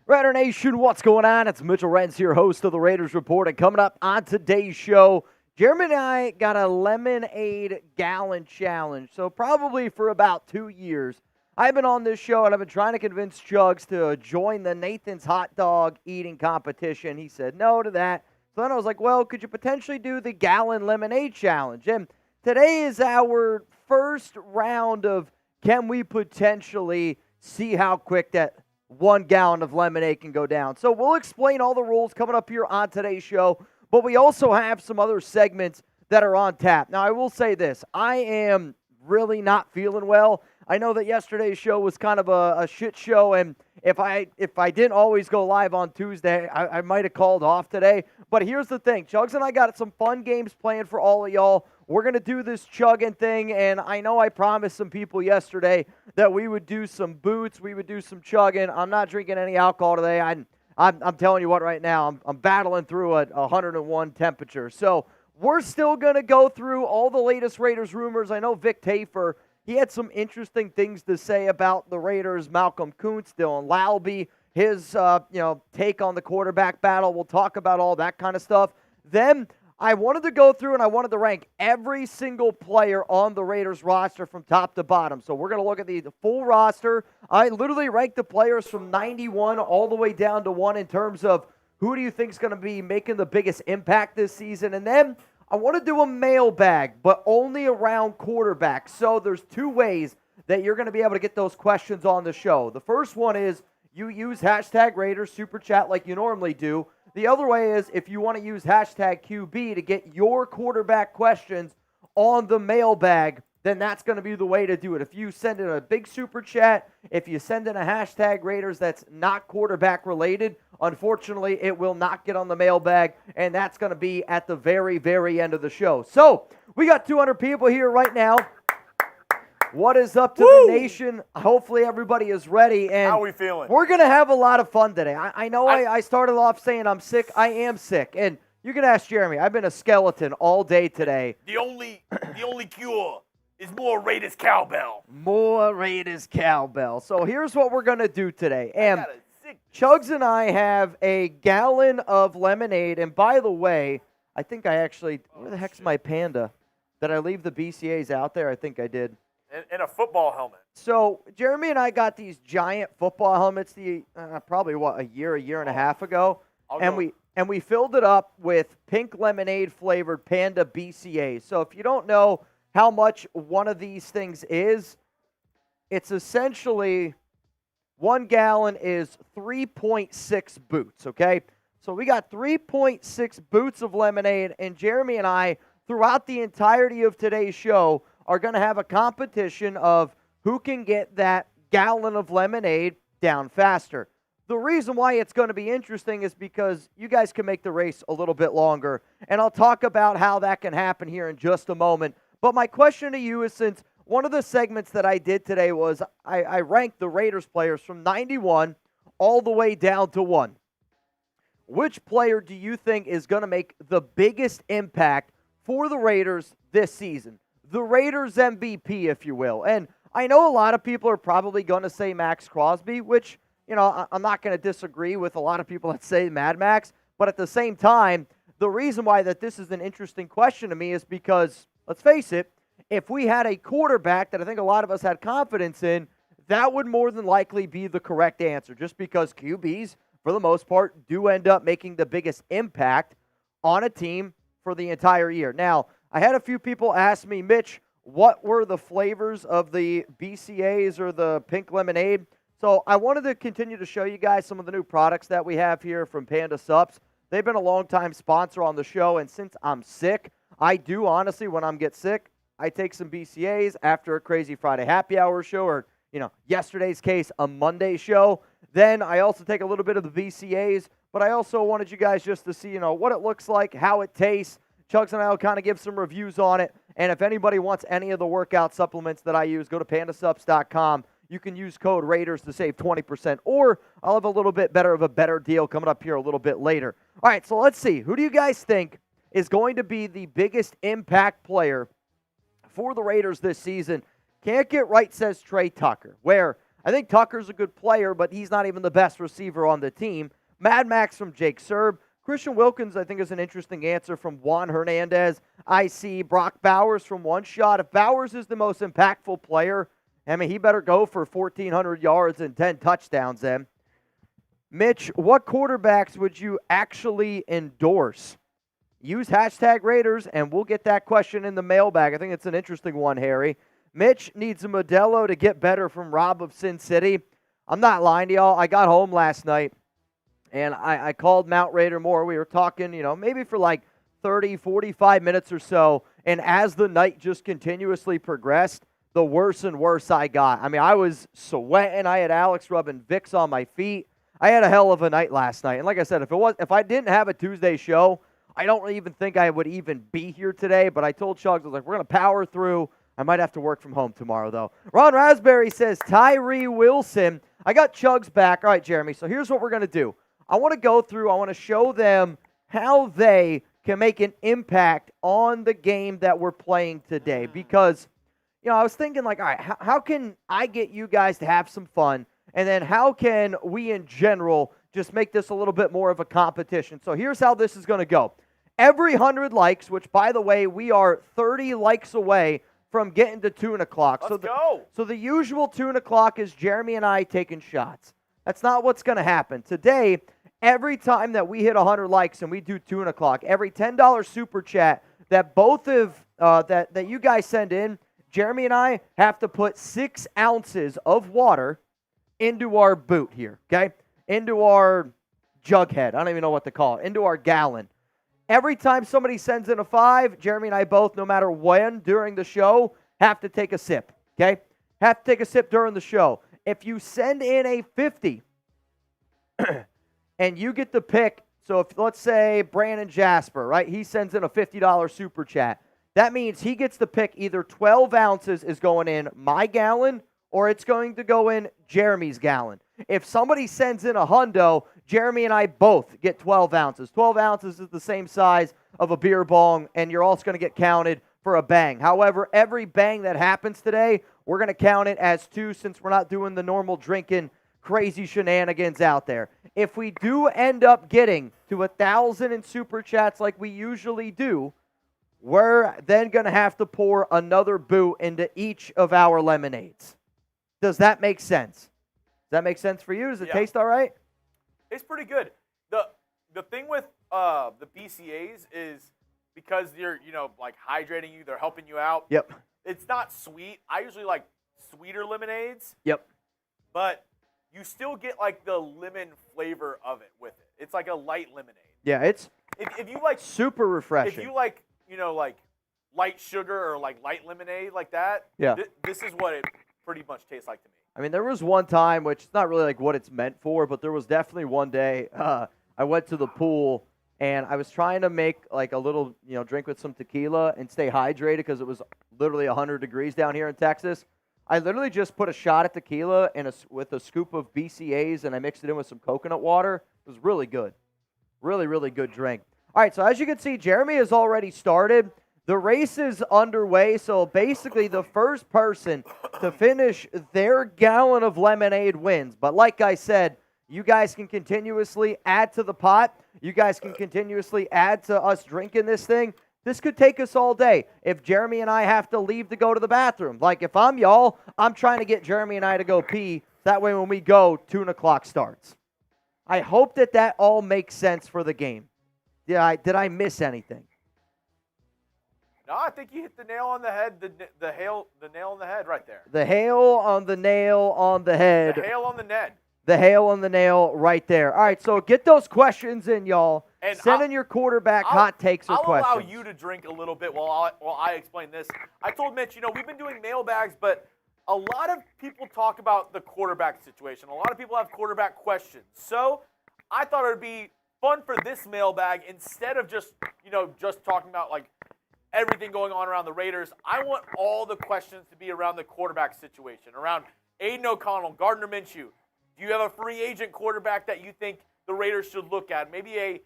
Raider Nation, what's going on? It's Mitchell Renz here, host of the Raiders Report. And coming up on today's show, Jeremy and I got a lemonade gallon challenge. So probably for about 2 years, I've been on this show and I've been trying to convince Chuggs to join the Nathan's hot dog eating competition. He said no to that. So then I was like, well, could you potentially do the gallon lemonade challenge? And today is our first round of can we potentially see how quick that 1 gallon of lemonade can go down. So we'll explain all the rules coming up here on today's show, but we also have some other segments that are on tap. Now, I will say this. I am really not feeling well. I know that yesterday's show was kind of a shit show, and if I didn't always go live on Tuesday, I might have called off today. But here's the thing. Chuggs and I got some fun games planned for all of y'all. We're going to do this chugging thing, and I know I promised some people yesterday that we would do some boots, we would do some chugging. I'm not drinking any alcohol today. I'm telling you what right now, I'm battling through a 101 temperature. So we're still going to go through all the latest Raiders rumors. I know Vic Tafur, he had some interesting things to say about the Raiders. Malcolm Koonce, Dylan Lowby, his take on the quarterback battle. We'll talk about all that kind of stuff. Then I wanted to go through and I wanted to rank every single player on the Raiders roster from top to bottom. So we're going to look at the full roster. I literally ranked the players from 91 all the way down to 1 in terms of who do you think is going to be making the biggest impact this season. And then I want to do a mailbag, but only around quarterbacks. So there's 2 ways that you're going to be able to get those questions on the show. The first one is you use hashtag Raiders Super Chat like you normally do. The other way is if you want to use hashtag QB to get your quarterback questions on the mailbag, then that's going to be the way to do it. If you send in a big super chat, if you send in a hashtag Raiders that's not quarterback related, unfortunately, it will not get on the mailbag, and that's going to be at the very, very end of the show. So we got 200 people here right now. What is up to the nation? Hopefully everybody is ready. And how are we feeling? We're going to have a lot of fun today. I know I started off saying I'm sick. I am sick. And you can ask Jeremy. I've been a skeleton all day today. The only cure is more Raiders cowbell. More Raiders cowbell. So here's what we're going to do today. And Chuggs and I have a gallon of lemonade. And by the way, I think I actually, where the heck's my panda? Did I leave the BCAs out there? I think I did. And a football helmet. So Jeremy and I got these giant football helmets probably a year and a half ago, and we filled it up with pink lemonade flavored Panda BCAs. So if you don't know how much one of these things is, it's essentially 1 gallon is 3.6 boots. Okay, so we got 3.6 boots of lemonade, and Jeremy and I throughout the entirety of today's show are going to have a competition of who can get that gallon of lemonade down faster. The reason why it's going to be interesting is because you guys can make the race a little bit longer, and I'll talk about how that can happen here in just a moment. But my question to you is, since one of the segments that I did today was I ranked the Raiders players from 91 all the way down to 1. Which player do you think is going to make the biggest impact for the Raiders this season? The Raiders MVP, if you will. And I know a lot of people are probably going to say Max Crosby, which, I'm not going to disagree with a lot of people that say Mad Max. But at the same time, the reason why that this is an interesting question to me is because, let's face it, if we had a quarterback that I think a lot of us had confidence in, that would more than likely be the correct answer, just because QBs, for the most part, do end up making the biggest impact on a team for the entire year. Now, I had a few people ask me, Mitch, what were the flavors of the BCAs or the pink lemonade? So I wanted to continue to show you guys some of the new products that we have here from Panda Sups. They've been a long-time sponsor on the show, and since I'm sick, I do honestly, when I get sick, I take some BCAs after a crazy Friday happy hour show or, yesterday's case, a Monday show. Then I also take a little bit of the BCAs, but I also wanted you guys just to see, what it looks like, how it tastes. Chuggs and I will kind of give some reviews on it. And if anybody wants any of the workout supplements that I use, go to pandasups.com. You can use code Raiders to save 20%. Or I'll have a little bit better of a better deal coming up here a little bit later. All right, so let's see. Who do you guys think is going to be the biggest impact player for the Raiders this season? Can't get right, says Trey Tucker, where I think Tucker's a good player, but he's not even the best receiver on the team. Mad Max from Jake Serb. Christian Wilkins, I think, is an interesting answer from Juan Hernandez. I see Brock Bowers from One Shot. If Bowers is the most impactful player, I mean, he better go for 1,400 yards and 10 touchdowns then. Mitch, what quarterbacks would you actually endorse? Use hashtag Raiders, and we'll get that question in the mailbag. I think it's an interesting one, Harry. Mitch needs a Modelo to get better from Rob of Sin City. I'm not lying to y'all. I got home last night, and I called Mount Raider Moore. We were talking, maybe for like 30, 45 minutes or so, and as the night just continuously progressed, the worse and worse I got. I mean, I was sweating. I had Alex rubbing Vicks on my feet. I had a hell of a night last night. And like I said, if I didn't have a Tuesday show, I don't even think I would even be here today. But I told Chuggs, I was like, we're going to power through. I might have to work from home tomorrow, though. Ron Raspberry says, Tyree Wilson. I got Chuggs back. All right, Jeremy, so here's what we're going to do. I want to go through, I want to show them how they can make an impact on the game that we're playing today. Because I was thinking like, all right, how can I get you guys to have some fun? And then how can we in general just make this a little bit more of a competition? So here's how this is going to go. Every 100 likes, which by the way, we are 30 likes away from getting to Tune O'Clock. Let's go. So the usual Tune O'Clock is Jeremy and I taking shots. That's not what's going to happen. Today, every time that we hit 100 likes and we do Tune O'Clock, every $10 super chat that both of that you guys send in, Jeremy and I have to put 6 ounces of water into our boot here, okay? Into our jug head. I don't even know what to call it. Into our gallon. Every time somebody sends in a 5, Jeremy and I both, no matter when during the show, have to take a sip, okay? Have to take a sip during the show. If you send in a 50 and you get the pick, so if let's say Brandon Jasper, right? He sends in a $50 super chat. That means he gets to pick either 12 ounces is going in my gallon or it's going to go in Jeremy's gallon. If somebody sends in a hundo, Jeremy and I both get 12 ounces. 12 ounces is the same size of a beer bong, and you're also going to get counted for a bang. However, every bang that happens today, we're going to count it as 2 since we're not doing the normal drinking crazy shenanigans out there. If we do end up getting to 1,000 in super chats like we usually do, we're then going to have to pour another boot into each of our lemonades. Does that make sense? Does that make sense for you? Does it taste all right? It's pretty good. The thing with the BCAs is because you're, like hydrating you, they're helping you out. Yep. It's not sweet. I usually like sweeter lemonades. Yep. But you still get like the lemon flavor of it with it. It's like a light lemonade. Yeah, it's if you like super refreshing. If you like, like light sugar or like light lemonade like that, yeah. This is what it pretty much tastes like to me. I mean, there was one time, which is not really like what it's meant for, but there was definitely one day I went to the pool and I was trying to make like a little, drink with some tequila and stay hydrated because it was literally 100 degrees down here in Texas. I literally just put a shot of tequila with a scoop of BCAs and I mixed it in with some coconut water. It was really good. Really, really good drink. All right, so as you can see, Jeremy has already started. The race is underway, so basically the first person to finish their gallon of lemonade wins. But like I said, you guys can continuously add to the pot. You guys can continuously add to us drinking this thing. This could take us all day if Jeremy and I have to leave to go to the bathroom. Like if I'm y'all, I'm trying to get Jeremy and I to go pee. That way when we go, 2 o'clock starts. I hope that all makes sense for the game. Did I miss anything? No, I think you hit the nail on the head. The nail on the head right there. The hail on the nail on the head. The hail on the Ned. The hail on the nail right there. All right, so get those questions in, y'all. And Send in your quarterback hot takes or questions. I'll allow you to drink a little bit while I explain this. I told Mitch, we've been doing mailbags, but a lot of people talk about the quarterback situation. A lot of people have quarterback questions. So I thought it would be fun for this mailbag instead of just talking about like everything going on around the Raiders. I want all the questions to be around the quarterback situation, around Aidan O'Connell, Gardner Minshew. Do you have a free agent quarterback that you think the Raiders should look at? Maybe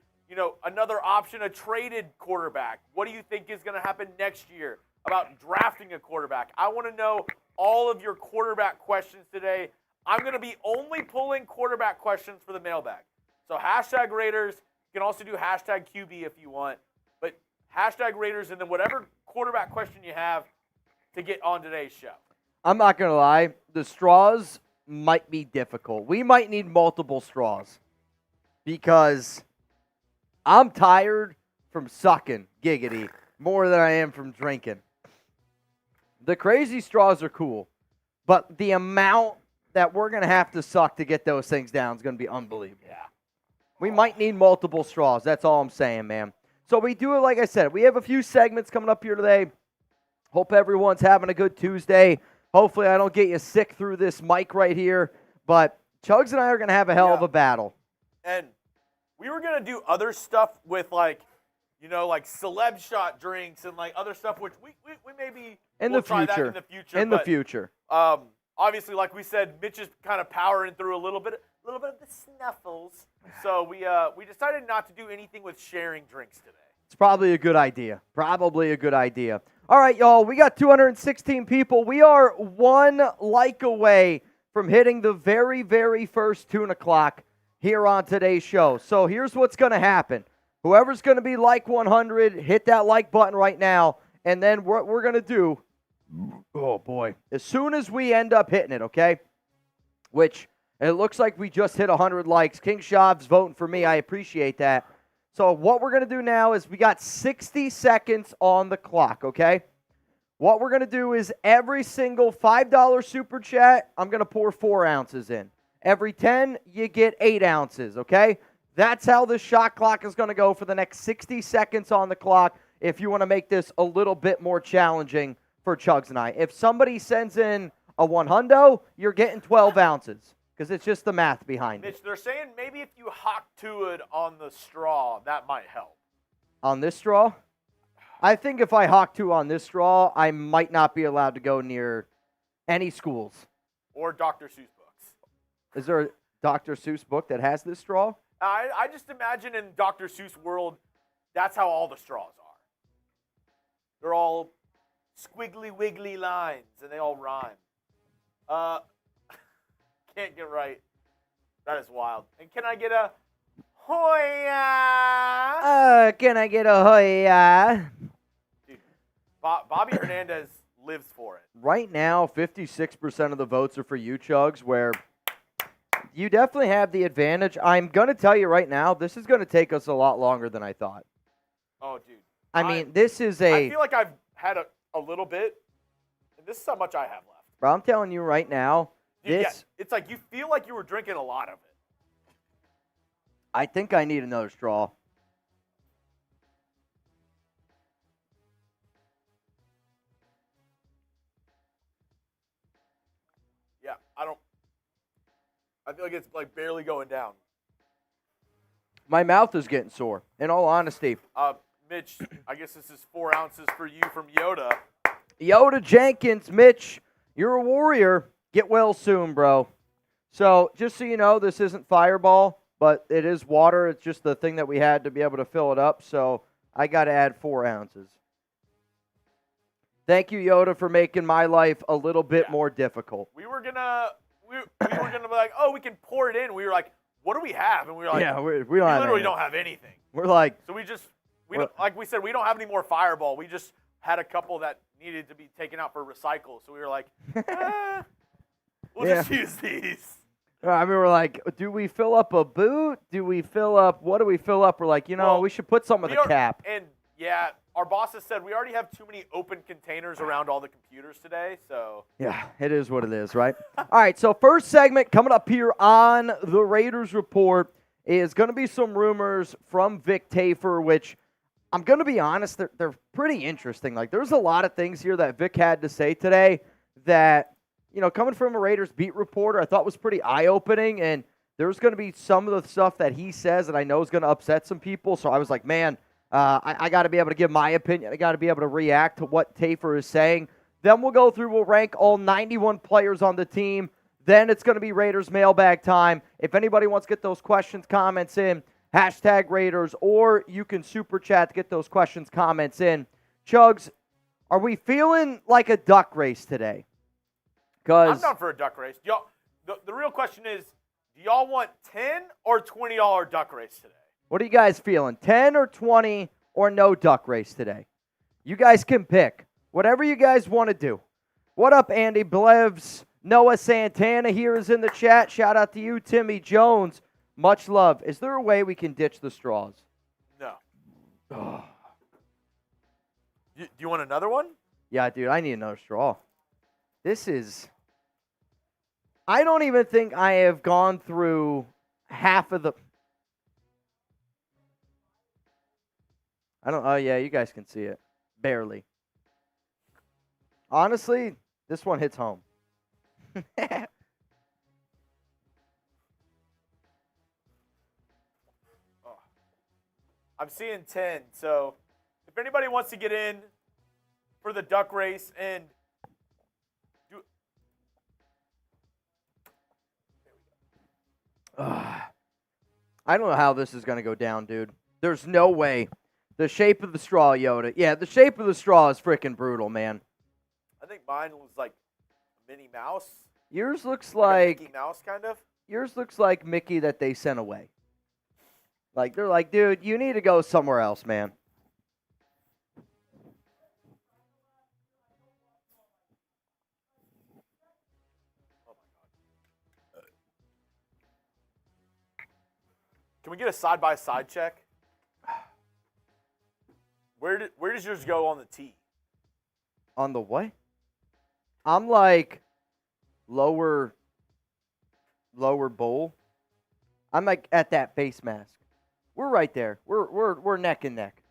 another option, a traded quarterback. What do you think is going to happen next year about drafting a quarterback? I want to know all of your quarterback questions today. I'm going to be only pulling quarterback questions for the mailbag. So hashtag Raiders. You can also do hashtag QB if you want. But hashtag Raiders and then whatever quarterback question you have to get on today's show. I'm not going to lie. The straws might be difficult. We might need multiple straws because I'm tired from sucking giggity more than I am from drinking. The crazy straws are cool, but the amount that we're going to have to suck to get those things down is going to be unbelievable. Yeah. We might need multiple straws. That's all I'm saying, man. So we do it, like I said, we have a few segments coming up here today. Hope everyone's having a good Tuesday. Hopefully I don't get you sick through this mic right here, but Chuggs and I are going to have a hell of a battle. And we were going to do other stuff with like celeb shot drinks and like other stuff, which we maybe try that in the future. In the future. Obviously, like we said, Mitch is kind of powering through a little bit of the snuffles. So we decided not to do anything with sharing drinks today. It's probably a good idea. All right, y'all, we got 216 people. We are one like away from hitting the very, very first tune o'clock here on today's show. So here's what's going to happen. Whoever's going to be like 100, hit that like button right now. And then what we're going to do, oh boy, as soon as we end up hitting it, okay, which it looks like we just hit 100 likes. King Shav's voting for me. I appreciate that. So what we're going to do now is we got 60 seconds on the clock, okay? What we're going to do is every single $5 super chat, I'm going to pour 4 ounces in. Every 10, you get 8 ounces, okay? That's how this shot clock is going to go for the next 60 seconds on the clock if you want to make this a little bit more challenging for Chuggs and I. If somebody sends in a 100, you're getting 12 ounces because it's just the math behind Mitch, it. they're saying maybe if you hawk to it on the straw, that might help. On this straw? I think if I hawk to on this straw, I might not be allowed to go near any schools. Or Dr. Seuss books. Is there a Dr. Seuss book that has this straw? I just imagine in Dr. Seuss world, that's how all the straws are. They're all squiggly wiggly lines, and they all rhyme. Can't get right. That is wild. And can I get a hoya? Can I get a hoya? Dude, Bobby Hernandez lives for it. Right now, 56% of the votes are for you, Chuggs, where you definitely have the advantage. I'm going to tell you right now, this is going to take us a lot longer than I thought. Oh, dude. I mean, this is I feel like I've had a little bit, and this is how much I have left. Bro, I'm telling you right now, Dude, this... Yeah, it's like you feel like you were drinking a lot of it. I think I need another straw. Yeah, I feel like it's like barely going down. My mouth is getting sore, in all honesty. Mitch, I guess this is 4 ounces for you from Yoda. Yoda Jenkins, Mitch, you're a warrior. Get well soon, bro. So, just so you know, this isn't Fireball, but it is water. It's just the thing that we had to be able to fill it up, so I got to add 4 ounces. Thank you, Yoda, for making my life a little bit more difficult. We were gonna be like, oh, we can pour it in. We were like, what do we have? And we were like, yeah, we literally don't have anything. We're like, so like we said, we don't have any more Fireball. We just had a couple that needed to be taken out for recycle. So we were like, we'll just use these. I mean, we're like, do we fill up a boot? What do we fill up? We're like, we should put some of the cap. And yeah, our bosses said we already have too many open containers around all the computers today, so. Yeah, it is what it is, right? All right, so first segment coming up here on the Raiders Report is going to be some rumors from Vic Tafur, which I'm going to be honest, they're pretty interesting. Like, there's a lot of things here that Vic had to say today that, coming from a Raiders beat reporter, I thought was pretty eye-opening, and there's going to be some of the stuff that he says that I know is going to upset some people, so I was like, man, I got to be able to give my opinion. I got to be able to react to what Tafur is saying. Then we'll rank all 91 players on the team. Then it's going to be Raiders mailbag time. If anybody wants to get those questions, comments in, hashtag Raiders, or you can super chat to get those questions, comments in. Chuggs, are we feeling like a duck race today? I'm down for a duck race. Y'all, The real question is, do y'all want $10 or $20 duck race today? What are you guys feeling? 10 or 20 or no duck race today? You guys can pick. Whatever you guys want to do. What up, Andy Blevs? Noah Santana here is in the chat. Shout out to you, Timmy Jones. Much love. Is there a way we can ditch the straws? No. Oh. Do you want another one? Yeah, dude, I need another straw. This is... I don't even think I have gone through half of the... Oh, yeah, you guys can see it. Barely. Honestly, this one hits home. I'm seeing 10, so if anybody wants to get in for the duck race and do... I don't know how this is going to go down, dude. There's no way. The shape of the straw, Yoda. Yeah, the shape of the straw is freaking brutal, man. I think mine was like a Minnie Mouse. Yours looks like like... Mickey Mouse, kind of. Yours looks like Mickey that they sent away. Like, they're like, dude, you need to go somewhere else, man. Oh, my God. Can we get a side-by-side check? Where does yours go on the tee? On the what? I'm like lower bowl. I'm like at that face mask. We're right there. We're neck and neck.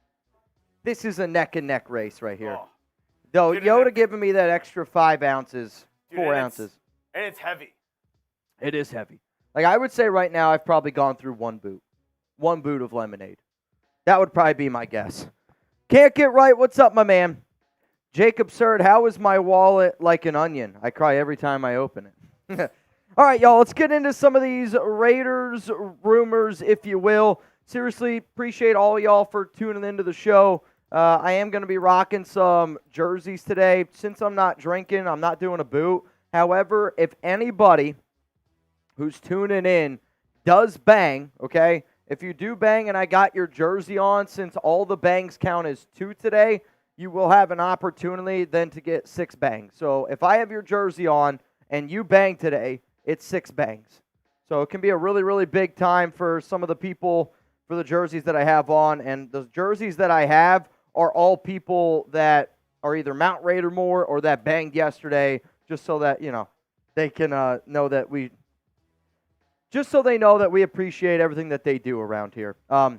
This is a neck and neck race right here. Oh. Though Dude, Yoda giving me that extra 5 ounces, Dude, 4 ounces. And it's heavy. It is heavy. Like I would say right now, I've probably gone through one boot of lemonade. That would probably be my guess. Can't get right. What's up, my man? Jake Absurd, how is my wallet like an onion? I cry every time I open it. All right, y'all, let's get into some of these Raiders rumors, if you will. Seriously, appreciate all y'all for tuning into the show. I am going to be rocking some jerseys today. Since I'm not drinking, I'm not doing a boot. However, if anybody who's tuning in does bang, okay, if you do bang and I got your jersey on, since all the bangs count as 2 today, you will have an opportunity then to get 6 bangs. So if I have your jersey on and you bang today, it's 6 bangs. So it can be a really, really big time for some of the people for the jerseys that I have on. And the jerseys that I have are all people that are either Mount Raider more or that banged yesterday, just so that, you know, they can know that we... Just so they know that we appreciate everything that they do around here. All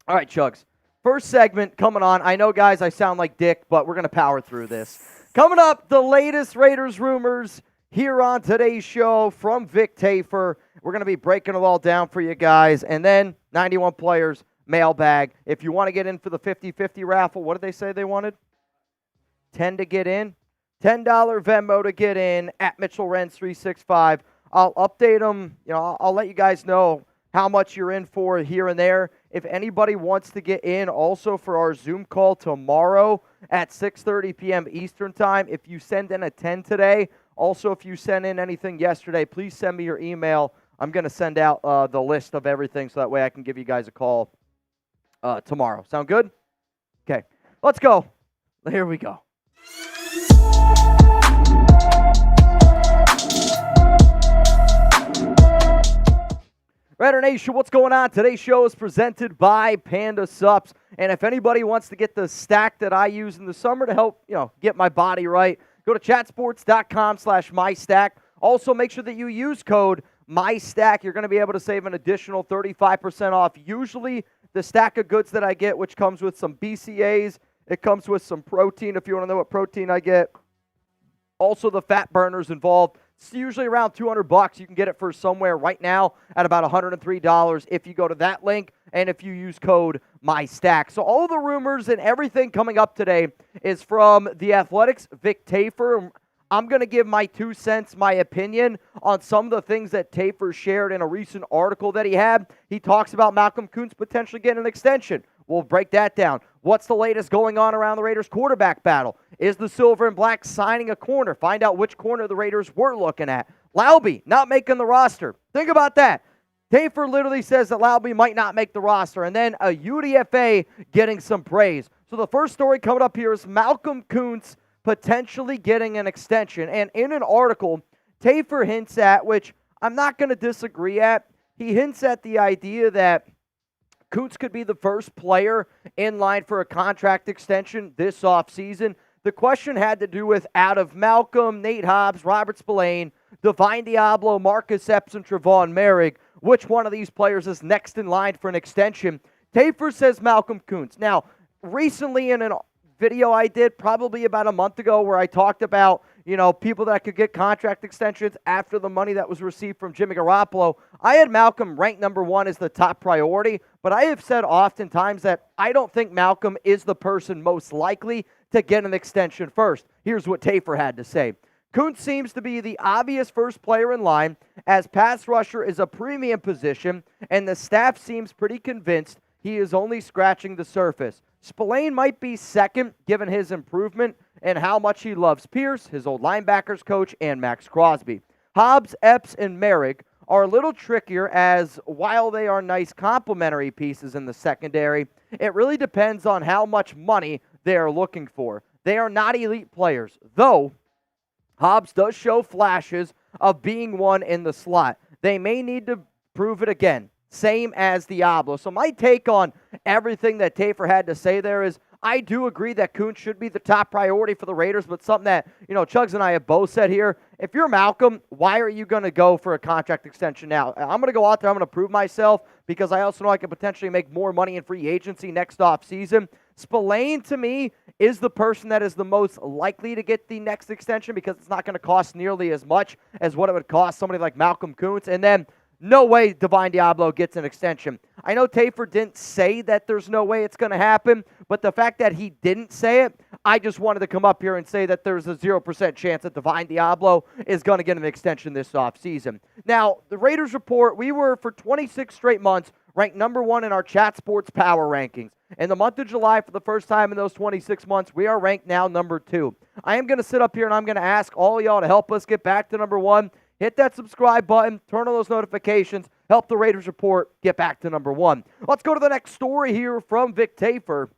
right, Chuggs. First segment coming on. I know, guys, I sound like Dick, but we're going to power through this. Coming up, the latest Raiders rumors here on today's show from Vic Tafur. We're going to be breaking it all down for you guys. And then 91 players, mailbag. If you want to get in for the 50-50 raffle, what did they say they wanted? 10 to get in. $10 Venmo to get in at Mitchell Renz 365. I'll update them. You know, I'll let you guys know how much you're in for here and there. If anybody wants to get in also for our Zoom call tomorrow at 6:30 p.m. Eastern Time, if you send in a 10 today, also if you sent in anything yesterday, please send me your email. I'm going to send out the list of everything so that way I can give you guys a call tomorrow. Sound good? Okay, let's go. Here we go. Raider Nation, what's going on? Today's show is presented by Panda Sups. And if anybody wants to get the stack that I use in the summer to help, you know, get my body right, go to chatsports.com/mystack. Also, make sure that you use code MyStack. You're going to be able to save an additional 35% off. Usually, the stack of goods that I get, which comes with some BCAAs, it comes with some protein, if you want to know what protein I get. Also, the fat burners involved. It's usually around $200. You can get it for somewhere right now at about $103 if you go to that link and if you use code MyStack. So all the rumors and everything coming up today is from The Athletic's Vic Tafur. I'm going to give my 2 cents, my opinion on some of the things that Tafur shared in a recent article that he had. He talks about Malcolm Koonce potentially getting an extension. We'll break that down. What's the latest going on around the Raiders quarterback battle? Is the Silver and Black signing a corner? Find out which corner the Raiders were looking at. Laube not making the roster. Think about that. Tafur literally says that Laube might not make the roster, and then a UDFA getting some praise. So the first story coming up here is Malcolm Koonce potentially getting an extension. And in an article, Tafur hints at, which I'm not going to disagree at, he hints at the idea that Koonce could be the first player in line for a contract extension this offseason. The question had to do with out of Malcolm, Nate Hobbs, Robert Spillane, Divine Diablo, Marcus Epps, and Trevon Merrick, which one of these players is next in line for an extension? Tafur says Malcolm Koonce. Now, recently in a video I did probably about a month ago where I talked about, people that could get contract extensions after the money that was received from Jimmy Garoppolo, I had Malcolm ranked number 1 as the top priority, but I have said oftentimes that I don't think Malcolm is the person most likely to get an extension first. Here's what Tafur had to say. Koonce seems to be the obvious first player in line, as pass rusher is a premium position, and the staff seems pretty convinced he is only scratching the surface. Spillane might be second, given his improvement and how much he loves Pierce, his old linebackers coach, and Max Crosby. Hobbs, Epps, and Merrick are a little trickier, as while they are nice complementary pieces in the secondary, it really depends on how much money they are looking for. They are not elite players, though Hobbs does show flashes of being one in the slot. They may need to prove it again, same as Diablo. So my take on everything that Tafur had to say there is, I do agree that Koonce should be the top priority for the Raiders, but something that, Chuggs and I have both said here, if you're Malcolm, why are you going to go for a contract extension now? I'm going to go out there, I'm going to prove myself, because I also know I can potentially make more money in free agency next offseason. Spillane, to me, is the person that is the most likely to get the next extension, because it's not going to cost nearly as much as what it would cost somebody like Malcolm Koonce. And then no way Divine Diablo gets an extension. I know Tafur didn't say that there's no way it's going to happen, but the fact that he didn't say it, I just wanted to come up here and say that there's a 0% chance that Divine Diablo is going to get an extension this offseason. Now, the Raiders report, we were for 26 straight months ranked number 1 in our Chat Sports Power Rankings. In the month of July, for the first time in those 26 months, we are ranked now number 2. I am going to sit up here and I'm going to ask all of y'all to help us get back to number 1. Hit that subscribe button, turn on those notifications, help the Raiders report get back to number 1. Let's go to the next story here from Vic Tafur,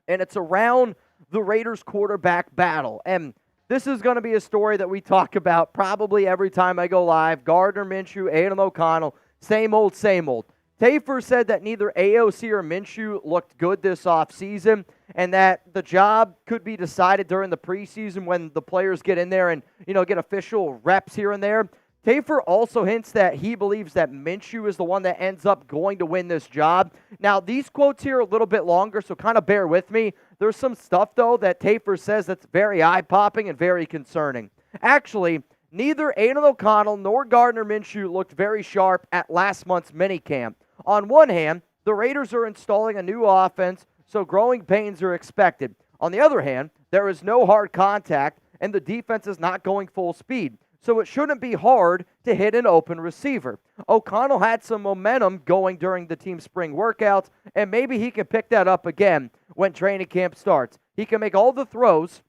and it's around the Raiders quarterback battle. And this is going to be a story that we talk about probably every time I go live. Gardner, Minshew, Aidan O'Connell, same old, same old. Tafur said that neither AOC or Minshew looked good this offseason, and that the job could be decided during the preseason when the players get in there and, get official reps here and there. Tafur also hints that he believes that Minshew is the one that ends up going to win this job. Now, these quotes here are a little bit longer, so kind of bear with me. There's some stuff, though, that Tafur says that's very eye-popping and very concerning. Actually, neither Aidan O'Connell nor Gardner Minshew looked very sharp at last month's minicamp. On one hand, the Raiders are installing a new offense, so growing pains are expected. On the other hand, there is no hard contact, and the defense is not going full speed, so it shouldn't be hard to hit an open receiver. O'Connell had some momentum going during the team's spring workouts, and maybe he can pick that up again when training camp starts. He can make all the throws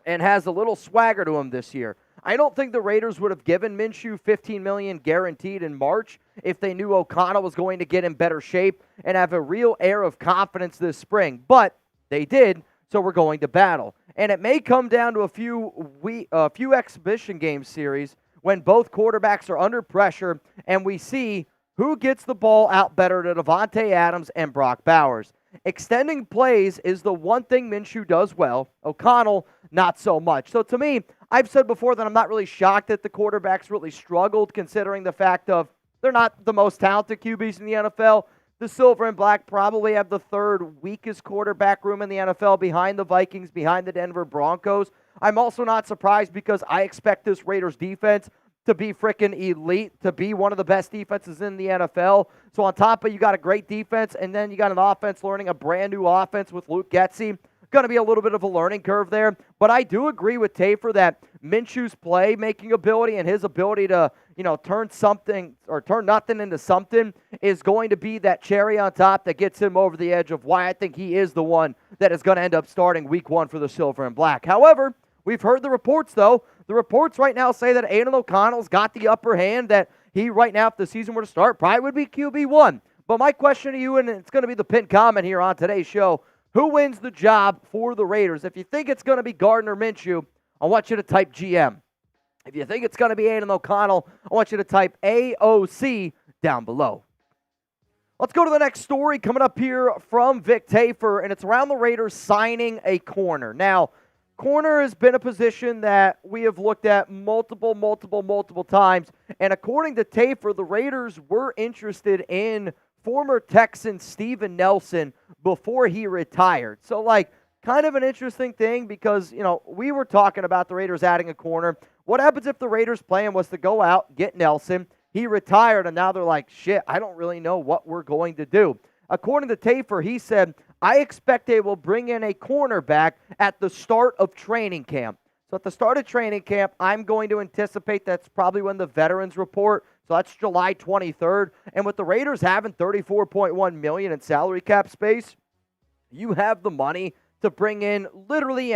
and has a little swagger to him this year. I don't think the Raiders would have given Minshew $15 million guaranteed in March if they knew O'Connell was going to get in better shape and have a real air of confidence this spring. But they did, so we're going to battle. And it may come down to a few exhibition game series when both quarterbacks are under pressure and we see who gets the ball out better to Davante Adams and Brock Bowers. Extending plays is the one thing Minshew does well. O'Connell, not so much. So to me, I've said before that I'm not really shocked that the quarterbacks really struggled, considering the fact of they're not the most talented QBs in the NFL. The Silver and Black probably have the third weakest quarterback room in the NFL, behind the Vikings, behind the Denver Broncos. I'm also not surprised, because I expect this Raiders defense to be freaking elite, to be one of the best defenses in the NFL. So on top of, you got a great defense, and then you got an offense learning a brand new offense with Luke Getsy. Going to be a little bit of a learning curve there. But I do agree with Tafur that Minshew's play-making ability and his ability to, turn something or turn nothing into something is going to be that cherry on top that gets him over the edge of why I think he is the one that is going to end up starting week 1 for the Silver and Black. However, we've heard the reports, though. The reports right now say that Aidan O'Connell's got the upper hand, that he right now, if the season were to start, probably would be QB1. But my question to you, and it's going to be the pinned comment here on today's show, who wins the job for the Raiders? If you think it's going to be Gardner Minshew, I want you to type GM. If you think it's going to be Aidan O'Connell, I want you to type AOC down below. Let's go to the next story coming up here from Vic Tafur, and it's around the Raiders signing a corner. Now, corner has been a position that we have looked at multiple times, and according to Tafur, the Raiders were interested in former Texan Steven Nelson before he retired. So, kind of an interesting thing because, we were talking about the Raiders adding a corner. What happens if the Raiders' plan was to go out, get Nelson, he retired, and now they're like, shit, I don't really know what we're going to do. According to Tafur, he said, I expect they will bring in a cornerback at the start of training camp. So at the start of training camp, I'm going to anticipate that's probably when the veterans report. So that's July 23rd. And with the Raiders having $34.1 million in salary cap space, you have the money to bring in literally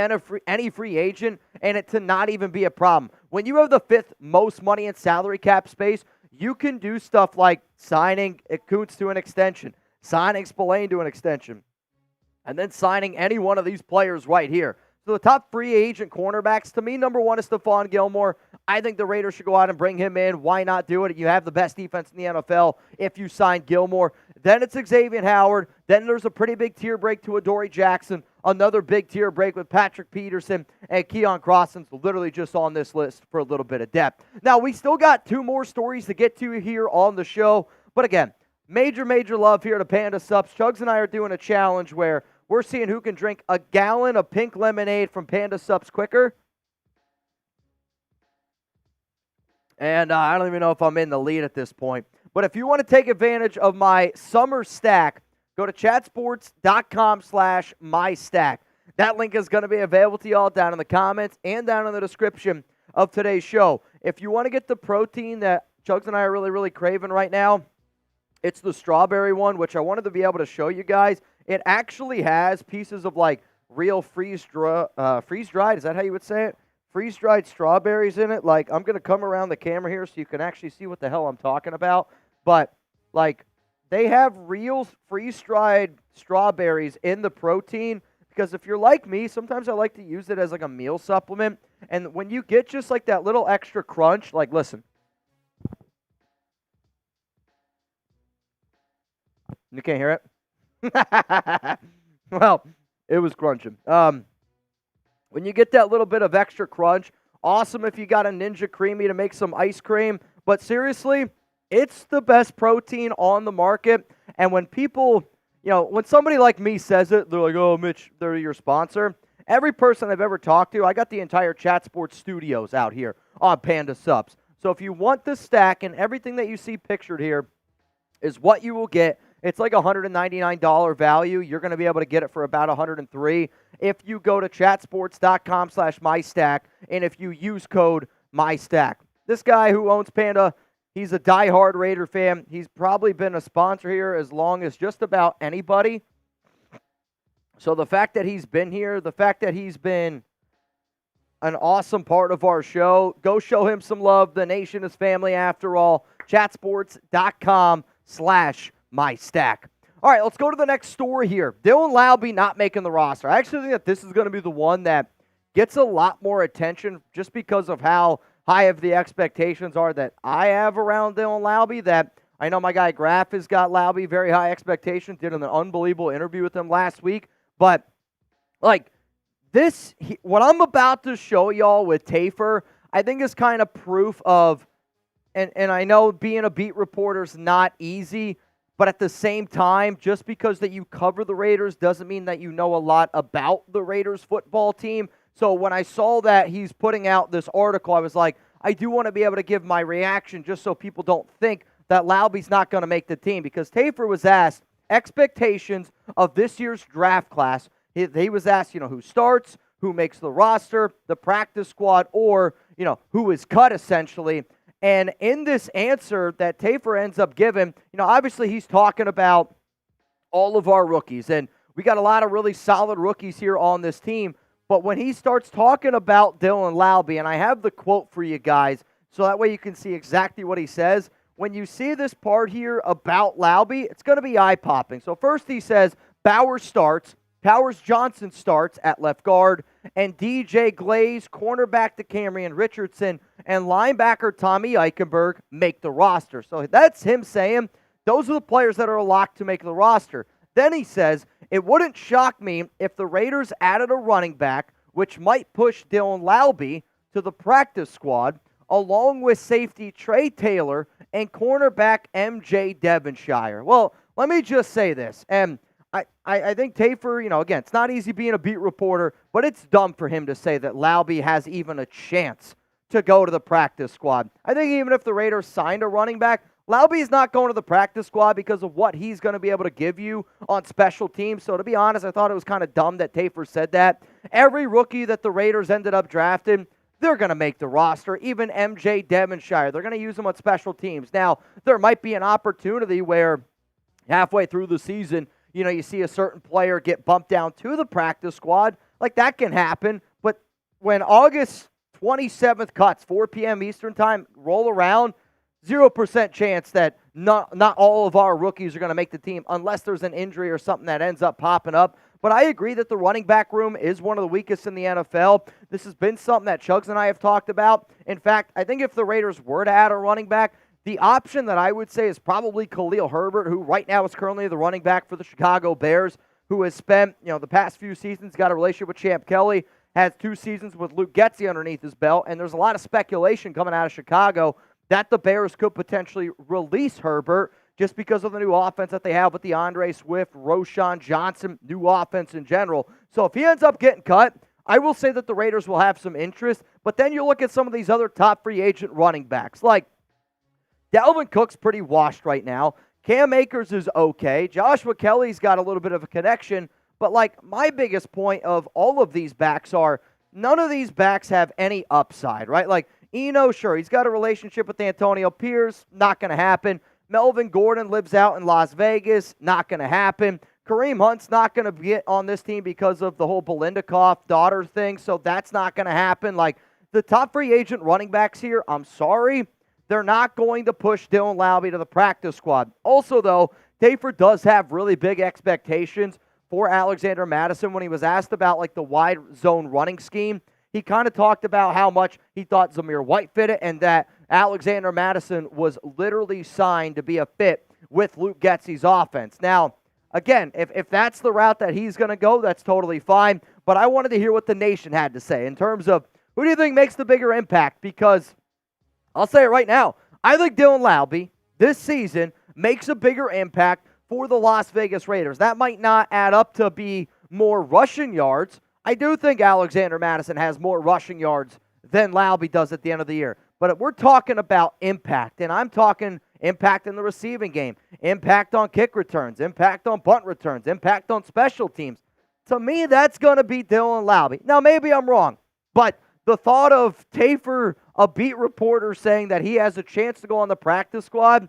any free agent and it to not even be a problem. When you have the fifth most money in salary cap space, you can do stuff like signing Koonce to an extension, signing Spillane to an extension, and then signing any one of these players right here. So the top free agent cornerbacks, to me, number one is Stephon Gilmore. I think the Raiders should go out and bring him in. Why not do it? You have the best defense in the NFL if you sign Gilmore. Then it's Xavier Howard. Then there's a pretty big tier break to Adoree Jackson. Another big tier break with Patrick Peterson and Keon Crosson's literally just on this list for a little bit of depth. Now, we still got two more stories to get to here on the show. But again, major love here to Panda Subs. Chuggs and I are doing a challenge where we're seeing who can drink a gallon of pink lemonade from Panda Subs quicker. And I don't even know if I'm in the lead at this point. But if you want to take advantage of my summer stack, go to chatsports.com/mystack. That link is going to be available to y'all down in the comments and down in the description of today's show. If you want to get the protein that Chuggs and I are really craving right now, it's the strawberry one, which I wanted to be able to show you guys. It actually has pieces of real freeze-dried, is that how you would say it? Freeze-dried strawberries in it. I'm going to come around the camera here so you can actually see what the hell I'm talking about. But, they have real freeze-dried strawberries in the protein because if you're like me, sometimes I like to use it as a meal supplement. And when you get just that little extra crunch, listen. You can't hear it? Well, it was crunching. When you get that little bit of extra crunch, awesome if you got a Ninja Creamy to make some ice cream. But seriously, it's the best protein on the market. And when people, when somebody like me says it, they're like, oh, Mitch, they're your sponsor. Every person I've ever talked to, I got the entire Chat Sports studios out here on Panda Subs. So if you want this stack and everything that you see pictured here is what you will get. It's like $199 value. You're going to be able to get it for about $103 if you go to chatsports.com/mystack and if you use code MyStack. This guy who owns Panda, he's a diehard Raider fan. He's probably been a sponsor here as long as just about anybody. So the fact that he's been here, the fact that he's been an awesome part of our show, go show him some love. The nation is family after all. Chatsports.com/mystack. All right, let's go to the next story here. Dylan Laube not making the roster. I actually think that this is going to be the one that gets a lot more attention just because of how high of the expectations are that I have around Dylan Laube. That I know my guy Graf has got Laube very high expectations. Did an unbelievable interview with him last week. But what I'm about to show y'all with Tafur, I think is kind of proof of, and I know being a beat reporter is not easy. But at the same time, just because that you cover the Raiders doesn't mean that you know a lot about the Raiders football team. So when I saw that he's putting out this article, I was like, I do want to be able to give my reaction just so people don't think that Laube's not going to make the team. Because Tafur was asked expectations of this year's draft class. He was asked, who starts, who makes the roster, the practice squad, or, who is cut essentially. And in this answer that Tafur ends up giving, obviously he's talking about all of our rookies. And we got a lot of really solid rookies here on this team. But when he starts talking about Dylan Laube, and I have the quote for you guys, so that way you can see exactly what he says. When you see this part here about Laube, it's going to be eye-popping. So first he says, Bowers starts, Powers Johnson starts at left guard, and DJ Glaze, cornerback DeCamerion Richardson, and linebacker Tommy Eichenberg make the roster. So that's him saying those are the players that are locked to make the roster. Then he says, it wouldn't shock me if the Raiders added a running back, which might push Dylan Laube to the practice squad, along with safety Trey Taylor and cornerback MJ Devonshire. Well, let me just say this, and I think Tafur, again, it's not easy being a beat reporter, but it's dumb for him to say that Laube has even a chance to go to the practice squad. I think even if the Raiders signed a running back, Laube is not going to the practice squad because of what he's going to be able to give you on special teams. So to be honest, I thought it was kind of dumb that Tafur said that. Every rookie that the Raiders ended up drafting, they're going to make the roster. Even MJ Devonshire, they're going to use him on special teams. Now, there might be an opportunity where halfway through the season, you see a certain player get bumped down to the practice squad. Like, that can happen. But when August 27th cuts, 4 p.m. Eastern time, roll around, 0% chance that not all of our rookies are going to make the team unless there's an injury or something that ends up popping up. But I agree that the running back room is one of the weakest in the NFL. This has been something that Chuggs and I have talked about. In fact, I think if the Raiders were to add a running back, the option that I would say is probably Khalil Herbert, who right now is currently the running back for the Chicago Bears, who has spent, the past few seasons, got a relationship with Champ Kelly, has 2 seasons with Luke Getsy underneath his belt, and there's a lot of speculation coming out of Chicago that the Bears could potentially release Herbert just because of the new offense that they have with DeAndre Swift, Roschon Johnson, new offense in general. So if he ends up getting cut, I will say that the Raiders will have some interest, but then you look at some of these other top free agent running backs, like Dalvin Cook's pretty washed right now. Cam Akers is okay. Joshua Kelly's got a little bit of a connection, but my biggest point of all of these backs are none of these backs have any upside, right? Like Eno, sure, he's got a relationship with Antonio Pierce, not going to happen. Melvin Gordon lives out in Las Vegas, not going to happen. Kareem Hunt's not going to get on this team because of the whole Belindakoff daughter thing, so that's not going to happen. The top free agent running backs here, I'm sorry, they're not going to push Dylan Laube to the practice squad. Also, though, Tafur does have really big expectations for Alexander Mattison. When he was asked about the wide zone running scheme, he kind of talked about how much he thought Zamir White fit it and that Alexander Mattison was literally signed to be a fit with Luke Getsy's offense. Now, again, if that's the route that he's going to go, that's totally fine. But I wanted to hear what the nation had to say in terms of who do you think makes the bigger impact? Because I'll say it right now. I think Dylan Laube this season makes a bigger impact for the Las Vegas Raiders. That might not add up to be more rushing yards. I do think Alexander Mattison has more rushing yards than Laube does at the end of the year. But if we're talking about impact, and I'm talking impact in the receiving game, impact on kick returns, impact on punt returns, impact on special teams, to me, that's going to be Dylan Laube. Now, maybe I'm wrong, but the thought of Tafur, a beat reporter, saying that he has a chance to go on the practice squad,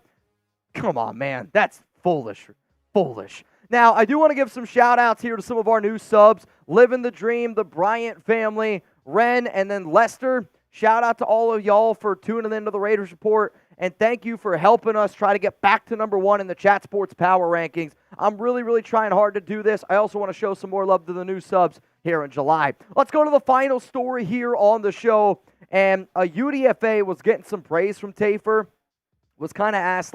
come on, man, that's foolish. Now, I do want to give some shout-outs here to some of our new subs, Living the Dream, the Bryant family, Ren, and then Lester. Shout out to all of y'all for tuning into the Raiders Report, and thank you for helping us try to get back to number 1 in the Chat Sports Power Rankings. I'm really, really trying hard to do this. I also want to show some more love to the new subs here in July. Let's go to the final story here on the show, and a UDFA was getting some praise from Tafur, was kind of asked,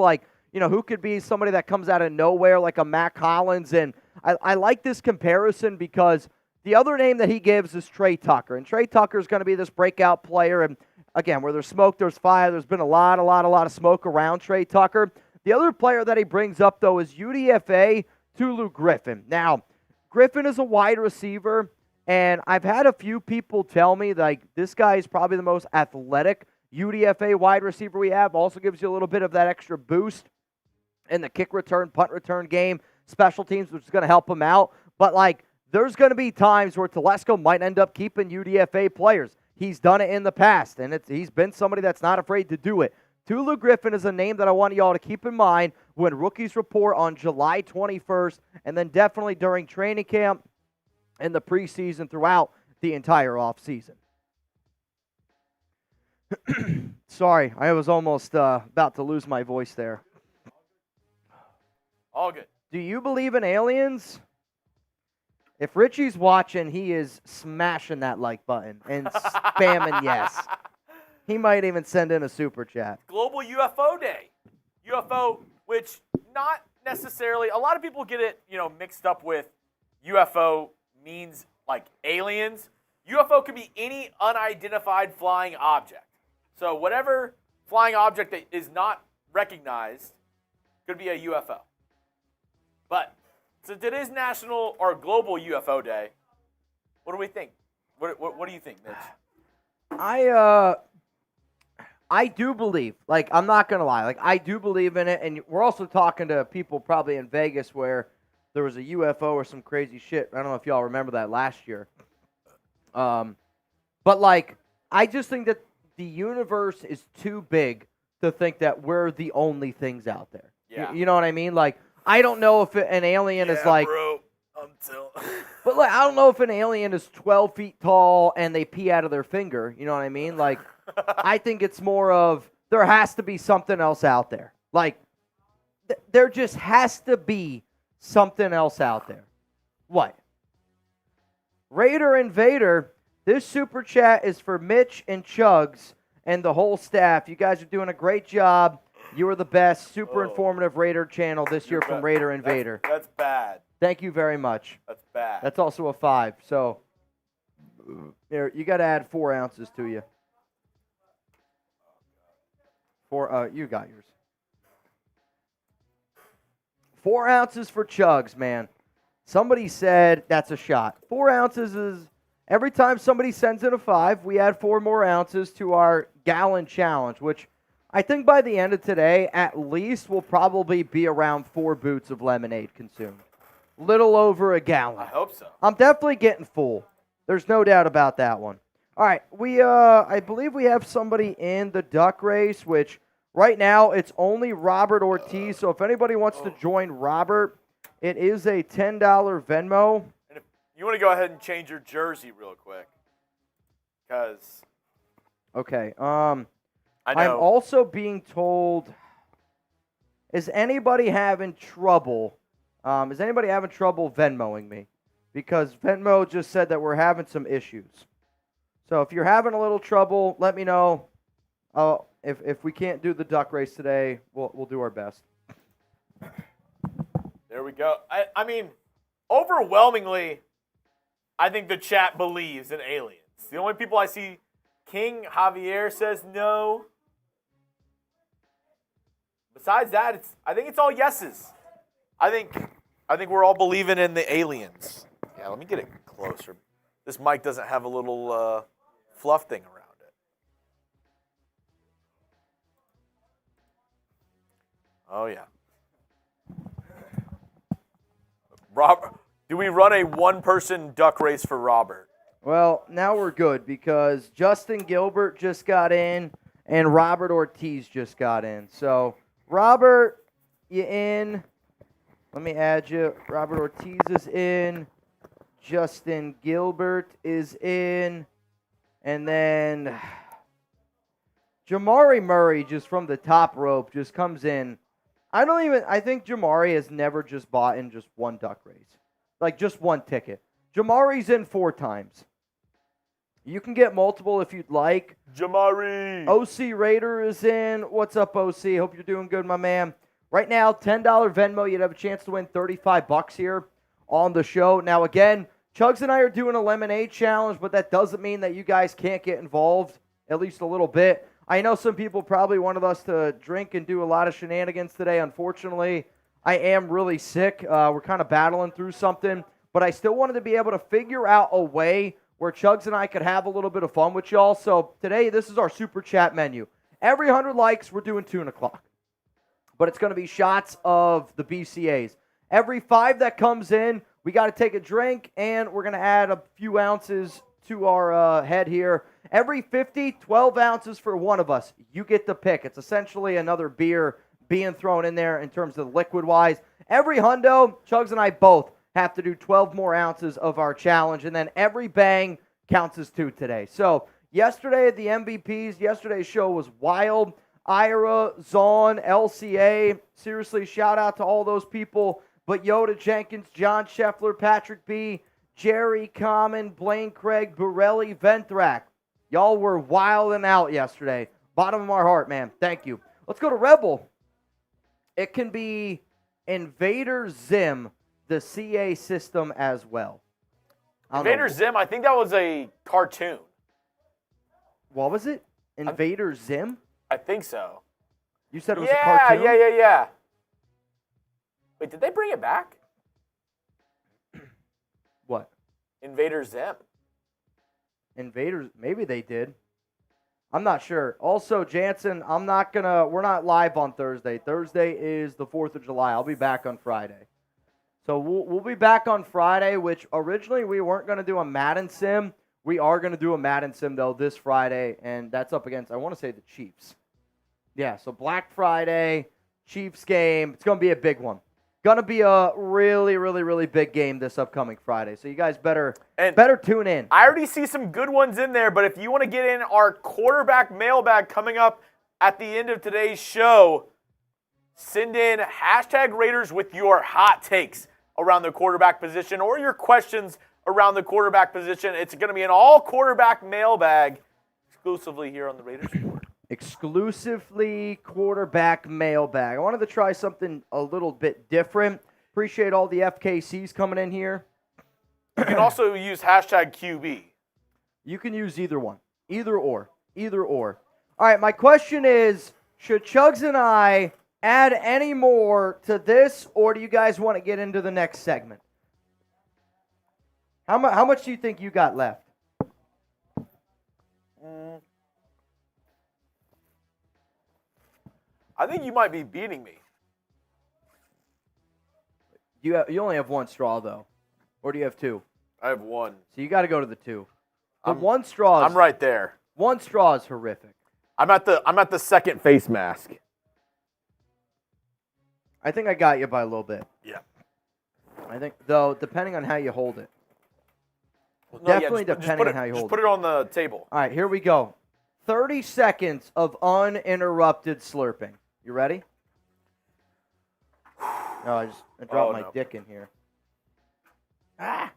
who could be somebody that comes out of nowhere like a Mac Hollins, and I like this comparison because the other name that he gives is Trey Tucker, and Trey Tucker is going to be this breakout player, and again, where there's smoke, there's fire. There's been a lot of smoke around Trey Tucker. The other player that he brings up, though, is UDFA Tulu Griffin. Now, Griffin is a wide receiver, and I've had a few people tell me, this guy is probably the most athletic UDFA wide receiver we have. Also gives you a little bit of that extra boost in the kick return, punt return game, special teams, which is going to help him out. But, there's going to be times where Telesco might end up keeping UDFA players. He's done it in the past, and he's been somebody that's not afraid to do it. Tulu Griffin is a name that I want y'all to keep in mind when rookies report on July 21st, and then definitely during training camp and the preseason throughout the entire offseason. Sorry, I was almost about to lose my voice there. All good. Do you believe in aliens? If Richie's watching, he is smashing that like button and spamming yes. He might even send in a super chat. Global UFO Day. UFO, which not necessarily, a lot of people get it, mixed up with UFO means like aliens. UFO could be any unidentified flying object. So whatever flying object that is not recognized could be a UFO. But since it is National or Global UFO Day, what do we think? What do you think, Mitch? I do believe, I'm not going to lie, I do believe in it, and we're also talking to people probably in Vegas where there was a UFO or some crazy shit. I don't know if y'all remember that last year. But, I just think that the universe is too big to think that we're the only things out there. Yeah. You know what I mean? I don't know if an alien is bro, But, I don't know if an alien is 12 feet tall and they pee out of their finger. You know what I mean? I think it's more of there has to be something else out there. There just has to be something else out there. What? Raider Invader, this super chat is for Mitch and Chuggs and the whole staff. You guys are doing a great job. You are the best. Super informative Raider channel this year from Raider Invader. That's bad. Thank you very much. That's bad. That's also a 5. So, here, you got to add 4 ounces to you. You got yours. 4 ounces for Chuggs, man. Somebody said that's a shot. 4 ounces is, every time somebody sends in a 5, we add 4 more ounces to our gallon challenge, which I think by the end of today, at least will probably be around 4 boots of lemonade consumed. Little over a gallon. I hope so. I'm definitely getting full. There's no doubt about that one. All right, I believe we have somebody in the duck race, which right now it's only Robert Ortiz. So if anybody wants to join Robert, it is a $10 Venmo. And if you want to go ahead and change your jersey real quick, because okay, I know. I'm also being told, is anybody having trouble? Is anybody having trouble Venmoing me? Because Venmo just said that we're having some issues. So if you're having a little trouble, let me know. If we can't do the duck race today, we'll do our best. There we go. I mean, overwhelmingly, I think the chat believes in aliens. The only people I see, King Javier says no. Besides that, I think it's all yeses. I think we're all believing in the aliens. Yeah, let me get it closer. This mic doesn't have a little fluff thing around it. Oh, yeah. Robert, do we run a one-person duck race for Robert? Well, now we're good because Justin Gilbert just got in and Robert Ortiz just got in. So, Robert, you in? Let me add you. Robert Ortiz is in. Justin Gilbert is in. And then Jamari Murray just from the top rope just comes in. I think Jamari has never just bought in just one duck race. Just one ticket. Jamari's in 4 times. You can get multiple if you'd like. Jamari. OC Raider is in. What's up, OC? Hope you're doing good, my man. Right now, $10 Venmo. You'd have a chance to win $35 here on the show. Now, again, Chuggs and I are doing a lemonade challenge, but that doesn't mean that you guys can't get involved, at least a little bit. I know some people probably wanted us to drink and do a lot of shenanigans today. Unfortunately, I am really sick. We're kind of battling through something, but I still wanted to be able to figure out a way where Chuggs and I could have a little bit of fun with y'all. So today, this is our super chat menu. Every 100 likes, we're doing tuna clock. But it's going to be shots of the BCAs. Every 5 that comes in, we got to take a drink, and we're going to add a few ounces to our head here. Every 50, 12 ounces for one of us. You get the pick. It's essentially another beer being thrown in there in terms of liquid-wise. Every hundo, Chuggs and I both have to do 12 more ounces of our challenge, and then every bang counts as 2 today. So yesterday, the MVPs, yesterday's show was wild. Ira, Zon, LCA, seriously, shout out to all those people. But Yoda Jenkins, John Scheffler, Patrick B., Jerry Common, Blaine Craig, Borelli, Venthrak. Y'all were wilding out yesterday. Bottom of our heart, man. Thank you. Let's go to Rebel. It can be Invader Zim, the CA system as well. Invader Zim, I think that was a cartoon. What was it? Invader Zim? I think so. You said it was a cartoon? Yeah. Wait, did they bring it back? What? Invader Zim. Invaders, maybe they did. I'm not sure. Also, Jansen, we're not live on Thursday. Thursday is the 4th of July. I'll be back on Friday. So we'll be back on Friday, which originally we weren't going to do a Madden sim. We are going to do a Madden sim, though, this Friday, and that's up against, I want to say, the Chiefs. Yeah, so Black Friday, Chiefs game. It's going to be a big one. Going to be a really, really, really big game this upcoming Friday. So you guys better tune in. I already see some good ones in there, but if you want to get in our quarterback mailbag coming up at the end of today's show, send in hashtag Raiders with your hot takes around the quarterback position or your questions around the quarterback position. It's going to be an all-quarterback mailbag exclusively here on the Raiders Report. Exclusively quarterback mailbag. I wanted to try something a little bit different. Appreciate all the FKCs coming in here. You can also use hashtag QB. You can use either one. Either or. All right, my question is, should Chuggs and I add any more to this, or do you guys want to get into the next segment? How much do you think you got left? I think you might be beating me. You only have one straw, though. Or do you have 2? I have 1. So you got to go to the 2. One straw. I'm right there. One straw is horrific. I'm at the second face mask. I think I got you by a little bit. Yeah. I think, though, depending on how you hold it. Definitely depending on how you hold it. Just put it on the table. All right, here we go. 30 seconds of uninterrupted slurping. You ready? No, I dropped my dick in here. Ah!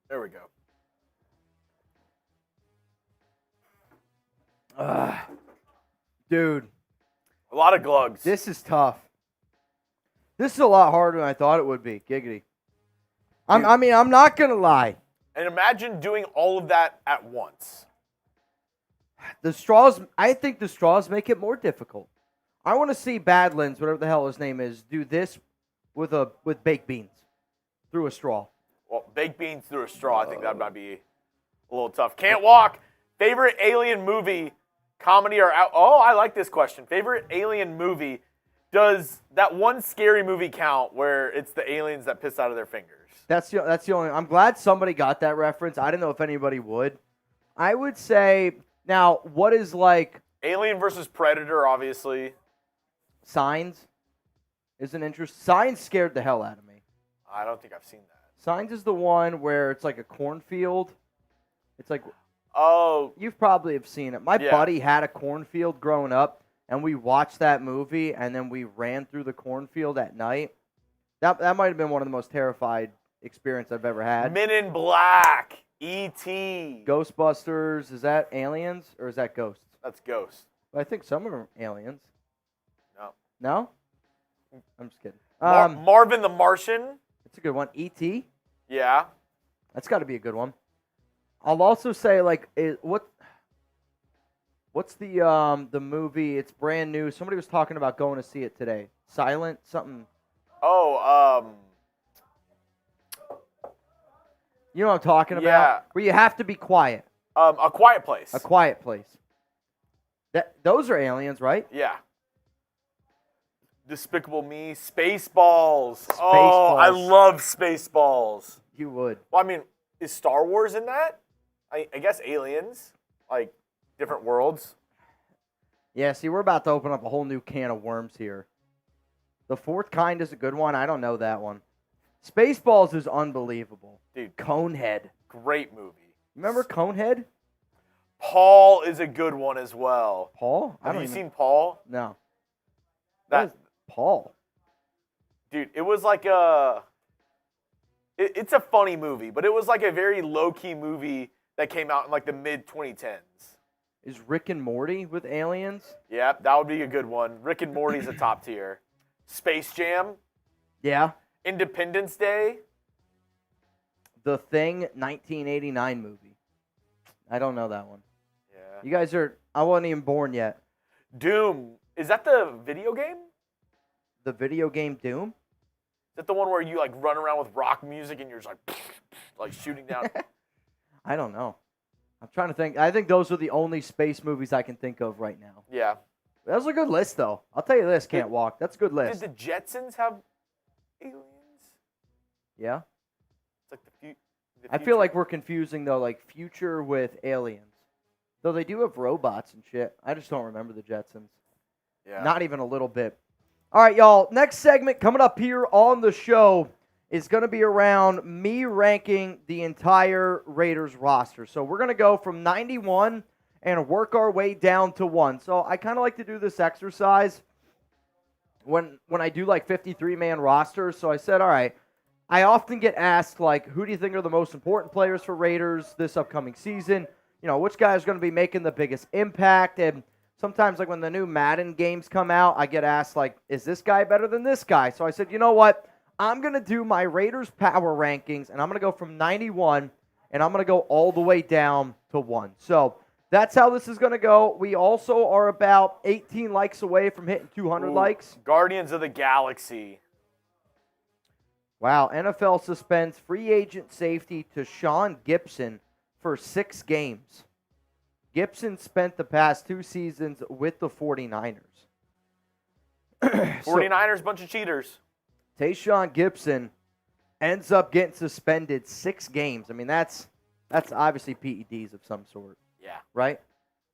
There we go. Dude. A lot of glugs. This is tough. This is a lot harder than I thought it would be. Giggity. I'm not going to lie. And imagine doing all of that at once. I think the straws make it more difficult. I want to see Badlands, whatever the hell his name is, do this with baked beans through a straw. Well, baked beans through a straw, I think that might be a little tough. Can't walk. Favorite alien movie, comedy, or out? Oh, I like this question. Favorite alien movie. Does that one scary movie count where it's the aliens that piss out of their fingers? That's the only. I'm glad somebody got that reference. I didn't know if anybody would. I would say, now, what is like... Alien versus Predator, obviously. Signs is an interest. Signs scared the hell out of me. I don't think I've seen that. Signs is the one where it's like a cornfield. It's like, oh, you probably have seen it. My buddy had a cornfield growing up, and we watched that movie, and then we ran through the cornfield at night. That might have been one of the most terrified experience I've ever had. Men in Black, E.T. Ghostbusters, is that aliens or is that ghosts? That's ghosts. I think some of them are aliens. No. No? I'm just kidding. Marvin the Martian. It's a good one. E.T.? Yeah. That's got to be a good one. I'll also say, like, what's the movie? It's brand new. Somebody was talking about going to see it today. Silent something. Oh, you know what I'm talking about? Yeah. Where you have to be quiet. A Quiet Place. A Quiet Place. Those are aliens, right? Yeah. Despicable Me, Spaceballs. Oh, I love Spaceballs. You would. Well, I mean, is Star Wars in that? I guess aliens, like different worlds. Yeah, see, we're about to open up a whole new can of worms here. The Fourth Kind is a good one. I don't know that one. Spaceballs is unbelievable. Dude. Conehead. Great movie. Remember Conehead? Paul is a good one as well. Paul? Have you seen Paul? No. That Paul. Dude, it was like it's a funny movie, but it was like a very low-key movie that came out in like the mid-2010s. Is Rick and Morty with aliens? Yeah, that would be a good one. Rick and Morty's a top tier. Space Jam. Yeah. Independence Day. The Thing 1989 movie. I don't know that one. Yeah. You guys are... I wasn't even born yet. Doom. Is that the video game? The video game Doom? Is that the one where you like run around with rock music and you're just like shooting down? I don't know. I'm trying to think. I think those are the only space movies I can think of right now. Yeah. That was a good list, though. I'll tell you this, Can't Walk. That's a good list. Did the Jetsons have aliens? Yeah. It's like the future. I feel like we're confusing, though, like future with aliens. Though they do have robots and shit. I just don't remember the Jetsons. Yeah. Not even a little bit. All right, y'all. Next segment coming up here on the show is going to be around me ranking the entire Raiders roster. So we're going to go from 91 and work our way down to 1. So I kind of like to do this exercise when I do like 53-man rosters. So I said, all right, I often get asked, like, who do you think are the most important players for Raiders this upcoming season? You know, which guy is going to be making the biggest impact? And sometimes, like, when the new Madden games come out, I get asked, like, is this guy better than this guy? So I said, you know what? I'm going to do my Raiders power rankings, and I'm going to go from 91, and I'm going to go all the way down to 1. So that's how this is going to go. We also are about 18 likes away from hitting 200 likes. Guardians of the Galaxy. Wow. NFL suspends free agent safety to Sean Gibson for 6 games. Gibson spent the past 2 seasons with the 49ers. 49ers, bunch of cheaters. Tayshaun Gibson ends up getting suspended 6 games. I mean, that's obviously PEDs of some sort. Yeah. Right?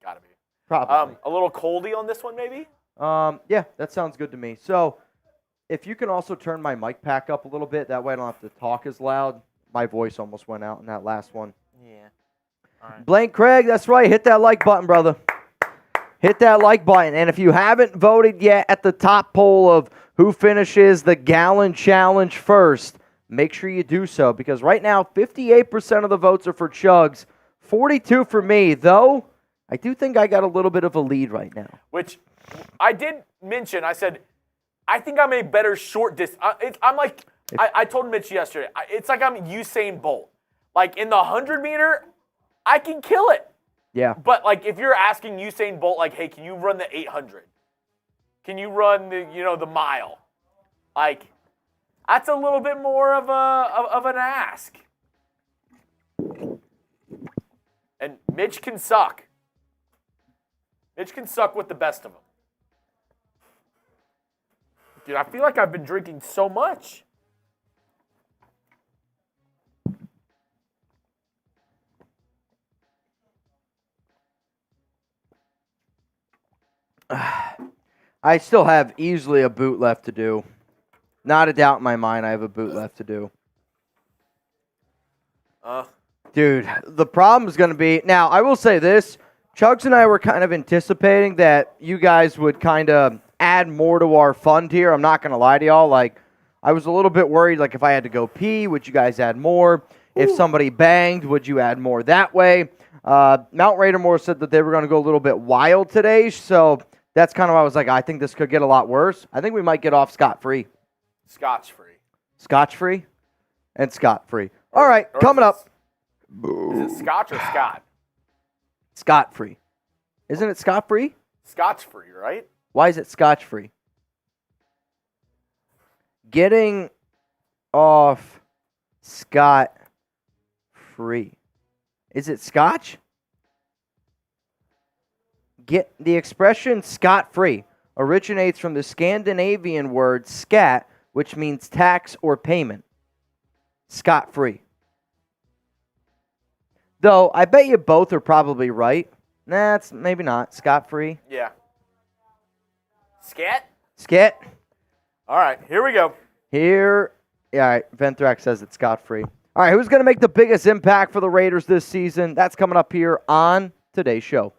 Gotta be. Probably. A little coldy on this one, maybe? Yeah, that sounds good to me. So, if you can also turn my mic pack up a little bit, that way I don't have to talk as loud. My voice almost went out in that last one. Yeah. All right. Blank Craig, that's right. Hit that like button, brother. Hit that like button. And if you haven't voted yet at the top poll of who finishes the Gallon Challenge first, make sure you do so. Because right now, 58% of the votes are for Chuggs, 42 for me. Though, I do think I got a little bit of a lead right now. Which I did mention. I said, I think I'm a better short distance. I'm like, I told Mitch yesterday, it's like I'm Usain Bolt. Like in the 100-meter, I can kill it. Yeah. But like if you're asking Usain Bolt, like, hey, can you run the 800? Can you run the mile? Like, that's a little bit more of an ask. And Mitch can suck. Mitch can suck with the best of them. Dude, I feel like I've been drinking so much. I still have easily a boot left to do. Not a doubt in my mind I have a boot left to do. Dude, the problem is going to be... Now, I will say this. Chuggs and I were kind of anticipating that you guys would kind of add more to our fund here. I'm not going to lie to y'all. Like, I was a little bit worried, like, if I had to go pee, would you guys add more? If somebody banged, would you add more that way? Mount Raidermore said that they were going to go a little bit wild today, so that's kind of why I was like, I think this could get a lot worse. I think we might get off scot-free. Scotch-free. Scotch-free and scot-free. All right, coming up. Is it Scotch or Scott? Scot-free. Isn't it scot-free? Scotch-free, right? Why is it scotch-free? Getting off scot-free. Is it scotch? The expression scot-free originates from the Scandinavian word skat, which means tax or payment. Scot-free. Though, I bet you both are probably right. Nah, it's maybe not. Scot-free. Yeah. Scat? Skat. All right, here we go. All right, Venthrax says it's scot-free. All right, who's going to make the biggest impact for the Raiders this season? That's coming up here on today's show.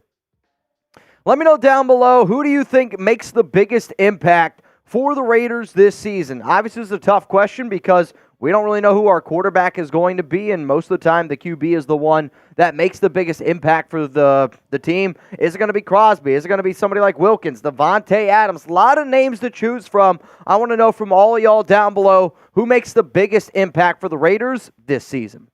Let me know down below, who do you think makes the biggest impact for the Raiders this season? Obviously, it's a tough question because we don't really know who our quarterback is going to be, and most of the time the QB is the one that makes the biggest impact for the team. Is it going to be Crosby? Is it going to be somebody like Wilkins, Devontae Adams? A lot of names to choose from. I want to know from all of y'all down below who makes the biggest impact for the Raiders this season.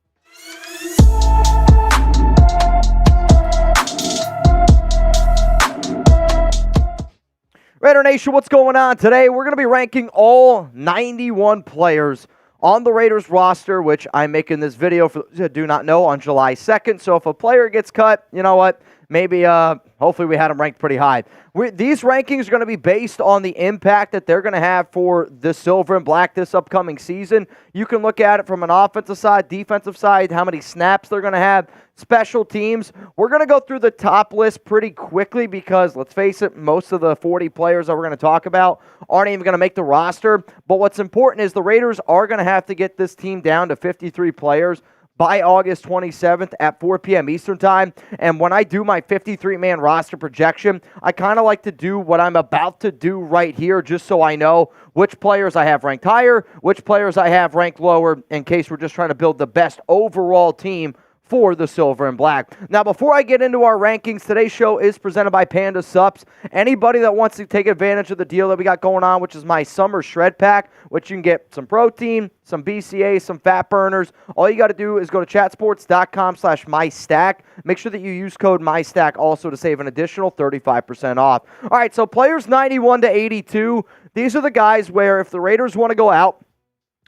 Raider Nation, what's going on today? We're going to be ranking all 91 players on the Raiders roster, which I'm making this video for those who do not know on July 2nd. So if a player gets cut, you know what? Maybe, hopefully we had them ranked pretty high. These rankings are going to be based on the impact that they're going to have for the Silver and Black this upcoming season. You can look at it from an offensive side, defensive side, how many snaps they're going to have, special teams. We're going to go through the top list pretty quickly because, let's face it, most of the 40 players that we're going to talk about aren't even going to make the roster. But what's important is the Raiders are going to have to get this team down to 53 players by August 27th at 4 p.m. Eastern Time. And when I do my 53-man roster projection, I kind of like to do what I'm about to do right here just so I know which players I have ranked higher, which players I have ranked lower, in case we're just trying to build the best overall team for the Silver and Black. Now, before I get into our rankings, today's show is presented by Panda Sups. Anybody that wants to take advantage of the deal that we got going on, which is my summer shred pack, which you can get some protein, some BCAAs, some fat burners. All you got to do is go to chatsports.com/mystack. Make sure that you use code MyStack also to save an additional 35% off. All right, so players 91 to 82. These are the guys where if the Raiders want to go out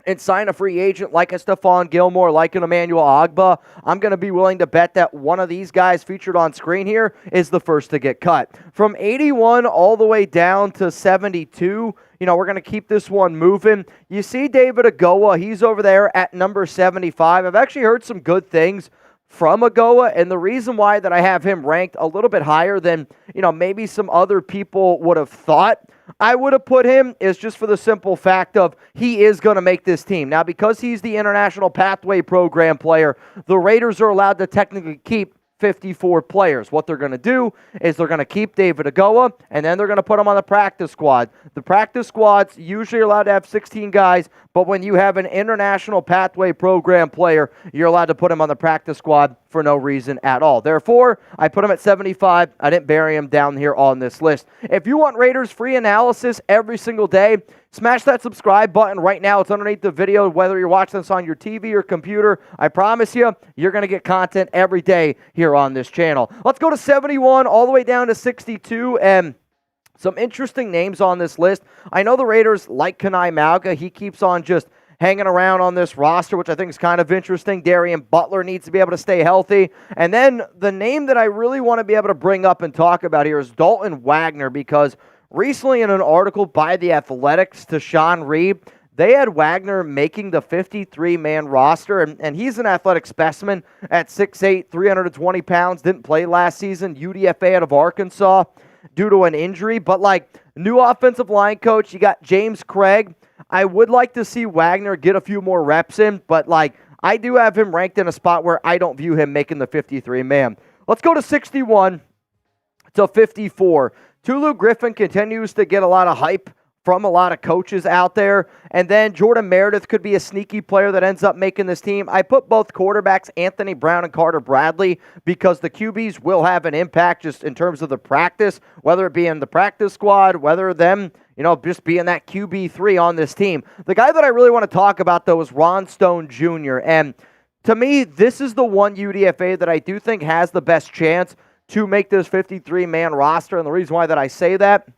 and sign a free agent like a Stephon Gilmore, like an Emmanuel Ogbah, I'm going to be willing to bet that one of these guys featured on screen here is the first to get cut. From 81 all the way down to 72, we're going to keep this one moving. You see David Ogoa, he's over there at number 75. I've actually heard some good things from Ogoa, and the reason why that I have him ranked a little bit higher than, maybe some other people would have thought I would have put him is just for the simple fact of he is going to make this team. Now, because he's the International Pathway Program player, the Raiders are allowed to technically keep 54 players. What they're going to do is they're going to keep David Ogoa, and then they're going to put him on the practice squad. The practice squad's usually allowed to have 16 guys, but when you have an International Pathway Program player, you're allowed to put him on the practice squad for no reason at all. Therefore, I put him at 75. I didn't bury him down here on this list. If you want Raiders free analysis every single day, smash that subscribe button right now. It's underneath the video, whether you're watching this on your TV or computer. I promise you, you're going to get content every day here on this channel. Let's go to 71 all the way down to 62, and some interesting names on this list. I know the Raiders like Kanai Mauga. He keeps on just hanging around on this roster, which I think is kind of interesting. Darian Butler needs to be able to stay healthy. And then the name that I really want to be able to bring up and talk about here is Dalton Wagner, because recently in an article by The Athletics to Sean Reed, they had Wagner making the 53-man roster, and he's an athletic specimen at 6'8", 320 pounds, didn't play last season, UDFA out of Arkansas due to an injury. But new offensive line coach, you got James Craig. I would like to see Wagner get a few more reps in, but I do have him ranked in a spot where I don't view him making the 53-man. Let's go to 61 to 54. Tulu Griffin continues to get a lot of hype from a lot of coaches out there. And then Jordan Meredith could be a sneaky player that ends up making this team. I put both quarterbacks, Anthony Brown and Carter Bradley, because the QBs will have an impact just in terms of the practice, whether it be in the practice squad, whether them, just being that QB3 on this team. The guy that I really want to talk about, though, is Ron Stone Jr. And to me, this is the one UDFA that I do think has the best chance to make this 53-man roster. And the reason why that I say that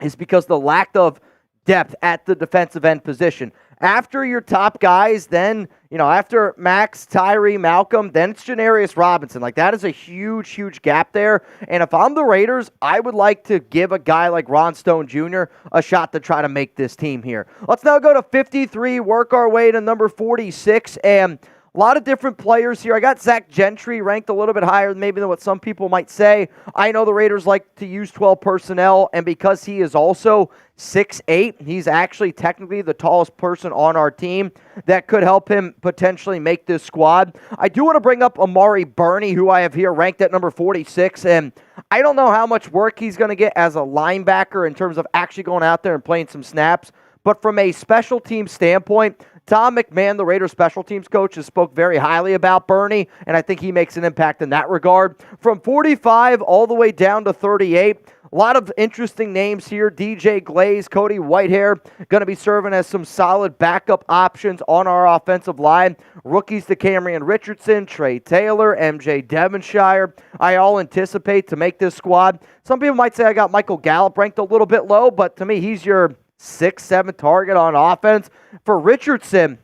is because the lack of depth at the defensive end position. After your top guys, then, after Max, Tyree, Malcolm, then it's Janarius Robinson. Like, that is a huge, huge gap there. And if I'm the Raiders, I would like to give a guy like Ron Stone Jr. a shot to try to make this team here. Let's now go to 53, work our way to number 46, and a lot of different players here. I got Zach Gentry ranked a little bit higher maybe than what some people might say. I know the Raiders like to use 12 personnel, and because he is also 6'8", he's actually technically the tallest person on our team. That could help him potentially make this squad. I do want to bring up Amari Burney, who I have here ranked at number 46, and I don't know how much work he's going to get as a linebacker in terms of actually going out there and playing some snaps, but from a special team standpoint, Tom McMahon, the Raiders special teams coach, has spoke very highly about Burney, and I think he makes an impact in that regard. From 45 all the way down to 38, a lot of interesting names here. DJ Glaze, Cody Whitehair, going to be serving as some solid backup options on our offensive line. Rookies to Cameron Richardson, Trey Taylor, MJ Devonshire. I all anticipate to make this squad. Some people might say I got Michael Gallup ranked a little bit low, but to me, he's your 6-7 target on offense. For Richardson,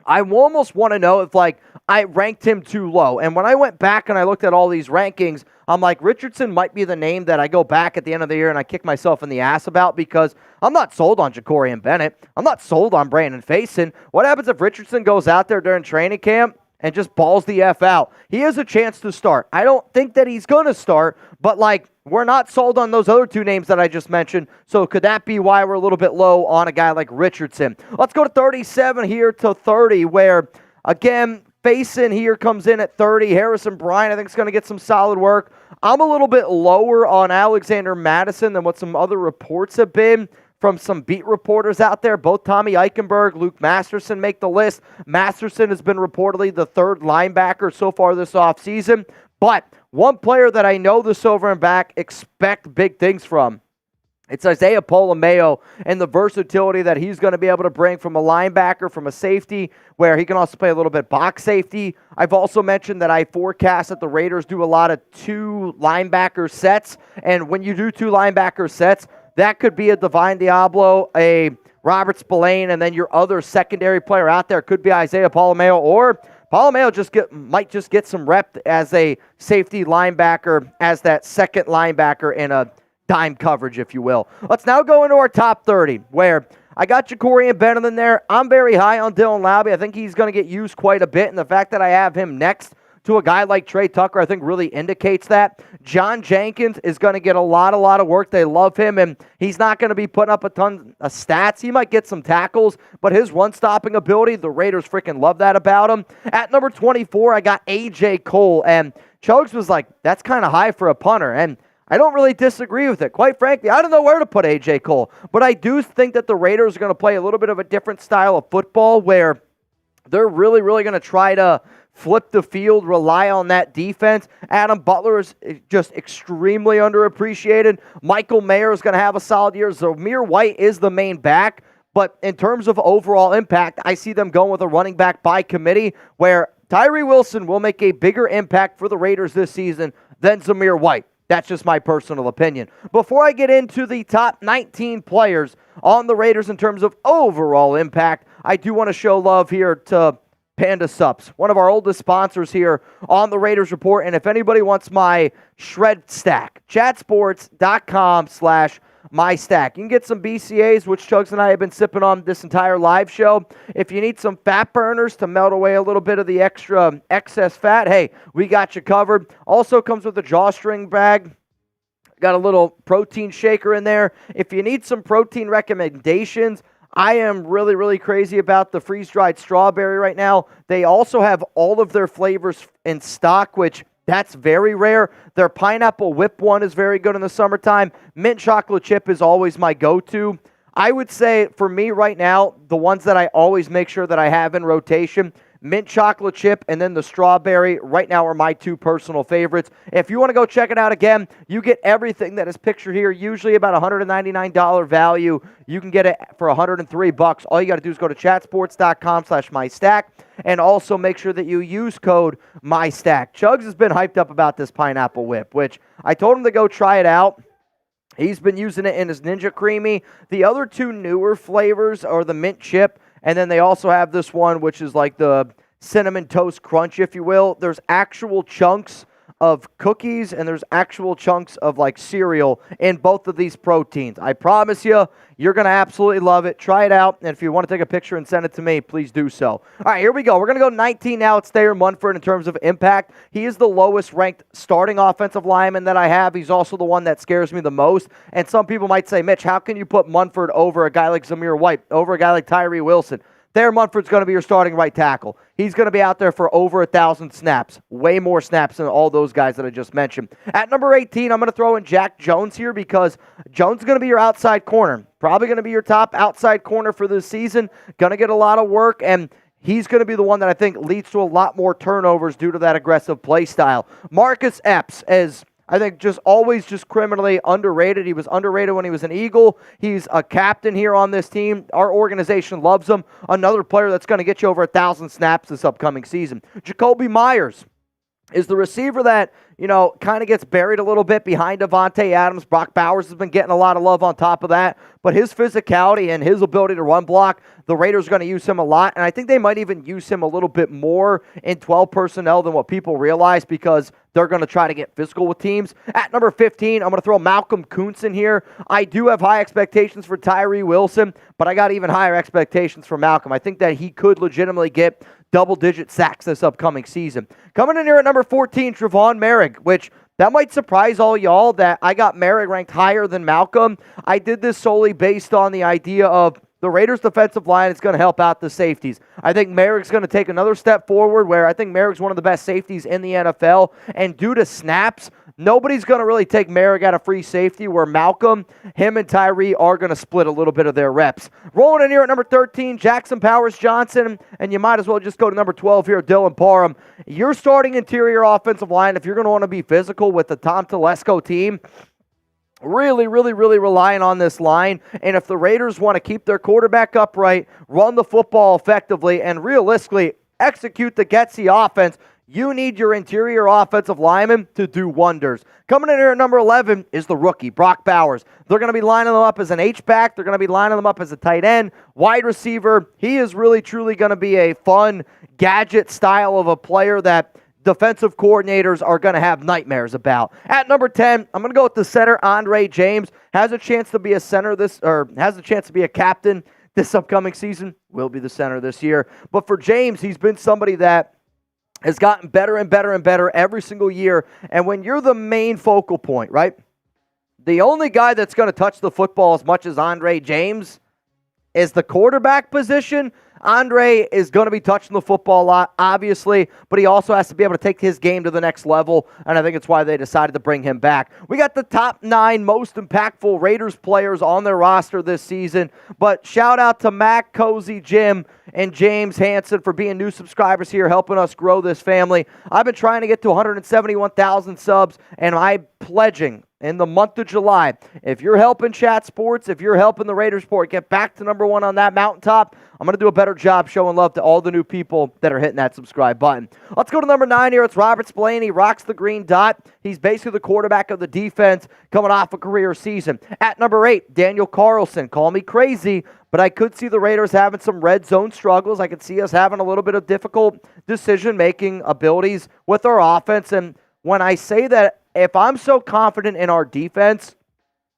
I almost want to know if I ranked him too low. And when I went back and I looked at all these rankings, I'm like, Richardson might be the name that I go back at the end of the year and I kick myself in the ass about, because I'm not sold on Jacorian Bennett. I'm not sold on Brandon Faison. What happens if Richardson goes out there during training camp and just balls the F out? He has a chance to start. I don't think that he's going to start, but we're not sold on those other two names that I just mentioned, so could that be why we're a little bit low on a guy like Richardson? Let's go to 37 here to 30, where, again, Faison here comes in at 30. Harrison Bryant, I think, is going to get some solid work. I'm a little bit lower on Alexander Madison than what some other reports have been from some beat reporters out there. Both Tommy Eichenberg, Luke Masterson make the list. Masterson has been reportedly the third linebacker so far this offseason, but one player that I know the Silver and Black expect big things from, it's Isaiah Polamayo and the versatility that he's going to be able to bring from a linebacker, from a safety, where he can also play a little bit box safety. I've also mentioned that I forecast that the Raiders do a lot of two linebacker sets, and when you do two linebacker sets, that could be a Divine Diablo, a Robert Spillane, and then your other secondary player out there could be Isaiah Polamayo, or Polamayo might just get some rep as a safety linebacker, as that second linebacker in a dime coverage, if you will. Let's now go into our top 30, where I got Jacorian Bennett in there. I'm very high on Dylan Laube. I think he's going to get used quite a bit, and the fact that I have him next to a guy like Trey Tucker, I think, really indicates that. John Jenkins is going to get a lot of work. They love him, and he's not going to be putting up a ton of stats. He might get some tackles, but his run-stopping ability, the Raiders freaking love that about him. At number 24, I got A.J. Cole, and Chuggs was like, that's kind of high for a punter, and I don't really disagree with it. Quite frankly, I don't know where to put A.J. Cole, but I do think that the Raiders are going to play a little bit of a different style of football, where they're really going to try to flip the field, rely on that defense. Adam Butler is just extremely underappreciated. Michael Mayer is going to have a solid year. Zamir White is the main back, but in terms of overall impact, I see them going with a running back by committee, where Tyree Wilson will make a bigger impact for the Raiders this season than Zamir White. That's just my personal opinion. Before I get into the top 19 players on the Raiders in terms of overall impact, I do want to show love here to Panda Sups, one of our oldest sponsors here on the Raiders Report. And if anybody wants my shred stack, chatsports.com/mystack. You can get some BCAs, which Chuggs and I have been sipping on this entire live show. If you need some fat burners to melt away a little bit of the excess fat, hey, we got you covered. Also comes with a drawstring bag. Got a little protein shaker in there. If you need some protein recommendations, I am really crazy about the freeze-dried strawberry right now. They also have all of their flavors in stock, which that's very rare. Their pineapple whip one is very good in the summertime. Mint chocolate chip is always my go-to. I would say for me right now, the ones that I always make sure that I have in rotation, mint chocolate chip and then the strawberry right now are my two personal favorites. If you want to go check it out again, you get everything that is pictured here, usually about $199 value. You can get it for $103. All you got to do is go to chatsports.com/mystack and also make sure that you use code MyStack. Chuggs has been hyped up about this pineapple whip, which I told him to go try it out. He's been using it in his Ninja Creamy. The other two newer flavors are the mint chip, and then they also have this one, which is like the cinnamon toast crunch, if you will. There's actual chunks of cookies and there's actual chunks of like cereal in both of these proteins. I promise you, you're going to absolutely love it. Try it out, and if you want to take a picture and send it to me, please do so. All right, here we go. We're going to go 19 now. It's Thayer Munford in terms of impact. He is the lowest ranked starting offensive lineman that I have. He's also the one that scares me the most, and some people might say, Mitch, how can you put Munford over a guy like Zamir White, over a guy like Tyree Wilson? Thayer Munford's going to be your starting right tackle. He's going to be out there for over 1,000 snaps. Way more snaps than all those guys that I just mentioned. At number 18, I'm going to throw in Jack Jones here because Jones is going to be your outside corner. Probably going to be your top outside corner for this season. Going to get a lot of work, and he's going to be the one that I think leads to a lot more turnovers due to that aggressive play style. Marcus Epps is, I think, just always just criminally underrated. He was underrated when he was an Eagle. He's a captain here on this team. Our organization loves him. Another player that's going to get you over 1,000 snaps this upcoming season. Jacoby Myers is the receiver that, kind of gets buried a little bit behind Devontae Adams. Brock Bowers has been getting a lot of love on top of that. But his physicality and his ability to run block, the Raiders are going to use him a lot. And I think they might even use him a little bit more in 12 personnel than what people realize because they're going to try to get physical with teams. At number 15, I'm going to throw Malcolm Koonce in here. I do have high expectations for Tyree Wilson, but I got even higher expectations for Malcolm. I think that he could legitimately get double-digit sacks this upcoming season. Coming in here at number 14, Trevon Merrick, which that might surprise all y'all that I got Merrick ranked higher than Malcolm. I did this solely based on the idea of the Raiders' defensive line is going to help out the safeties. I think Merrick's going to take another step forward where I think Merrick's one of the best safeties in the NFL. And due to snaps, nobody's going to really take Merrick out of free safety where Malcolm, him and Tyree are going to split a little bit of their reps. Rolling in here at number 13, Jackson Powers Johnson. And you might as well just go to number 12 here, Dylan Parham. You're starting interior offensive line if you're going to want to be physical with the Tom Telesco team. Really relying on this line. And if the Raiders want to keep their quarterback upright, run the football effectively, and realistically execute the Getsy offense, you need your interior offensive lineman to do wonders. Coming in here at number 11 is the rookie, Brock Bowers. They're going to be lining them up as an H-back. They're going to be lining them up as a tight end, wide receiver. He is really, truly going to be a fun gadget style of a player that defensive coordinators are going to have nightmares about. At number 10, I'm going to go with the center, Andre James. Has a chance to be a center has a chance to be a captain this upcoming season. Will be the center this year. But for James, he's been somebody that has gotten better and better and better every single year. And when you're the main focal point, right? The only guy that's going to touch the football as much as Andre James is the quarterback position. Andre is going to be touching the football a lot, obviously, but he also has to be able to take his game to the next level, and I think it's why they decided to bring him back. We got the top 9 most impactful Raiders players on their roster this season, but shout out to Mac, Cozy, Jim, and James Hanson for being new subscribers here, helping us grow this family. I've been trying to get to 171,000 subs, and I'm pledging in the month of July, if you're helping Chat Sports, if you're helping the Raiders Report get back to number 1 on that mountaintop, I'm going to do a better job showing love to all the new people that are hitting that subscribe button. Let's go to number 9 here. It's Robert Spillane. He rocks the green dot. He's basically the quarterback of the defense coming off a career season. At number 8, Daniel Carlson. Call me crazy, but I could see the Raiders having some red zone struggles. I could see us having a little bit of difficult decision-making abilities with our offense. And when I say that, if I'm so confident in our defense,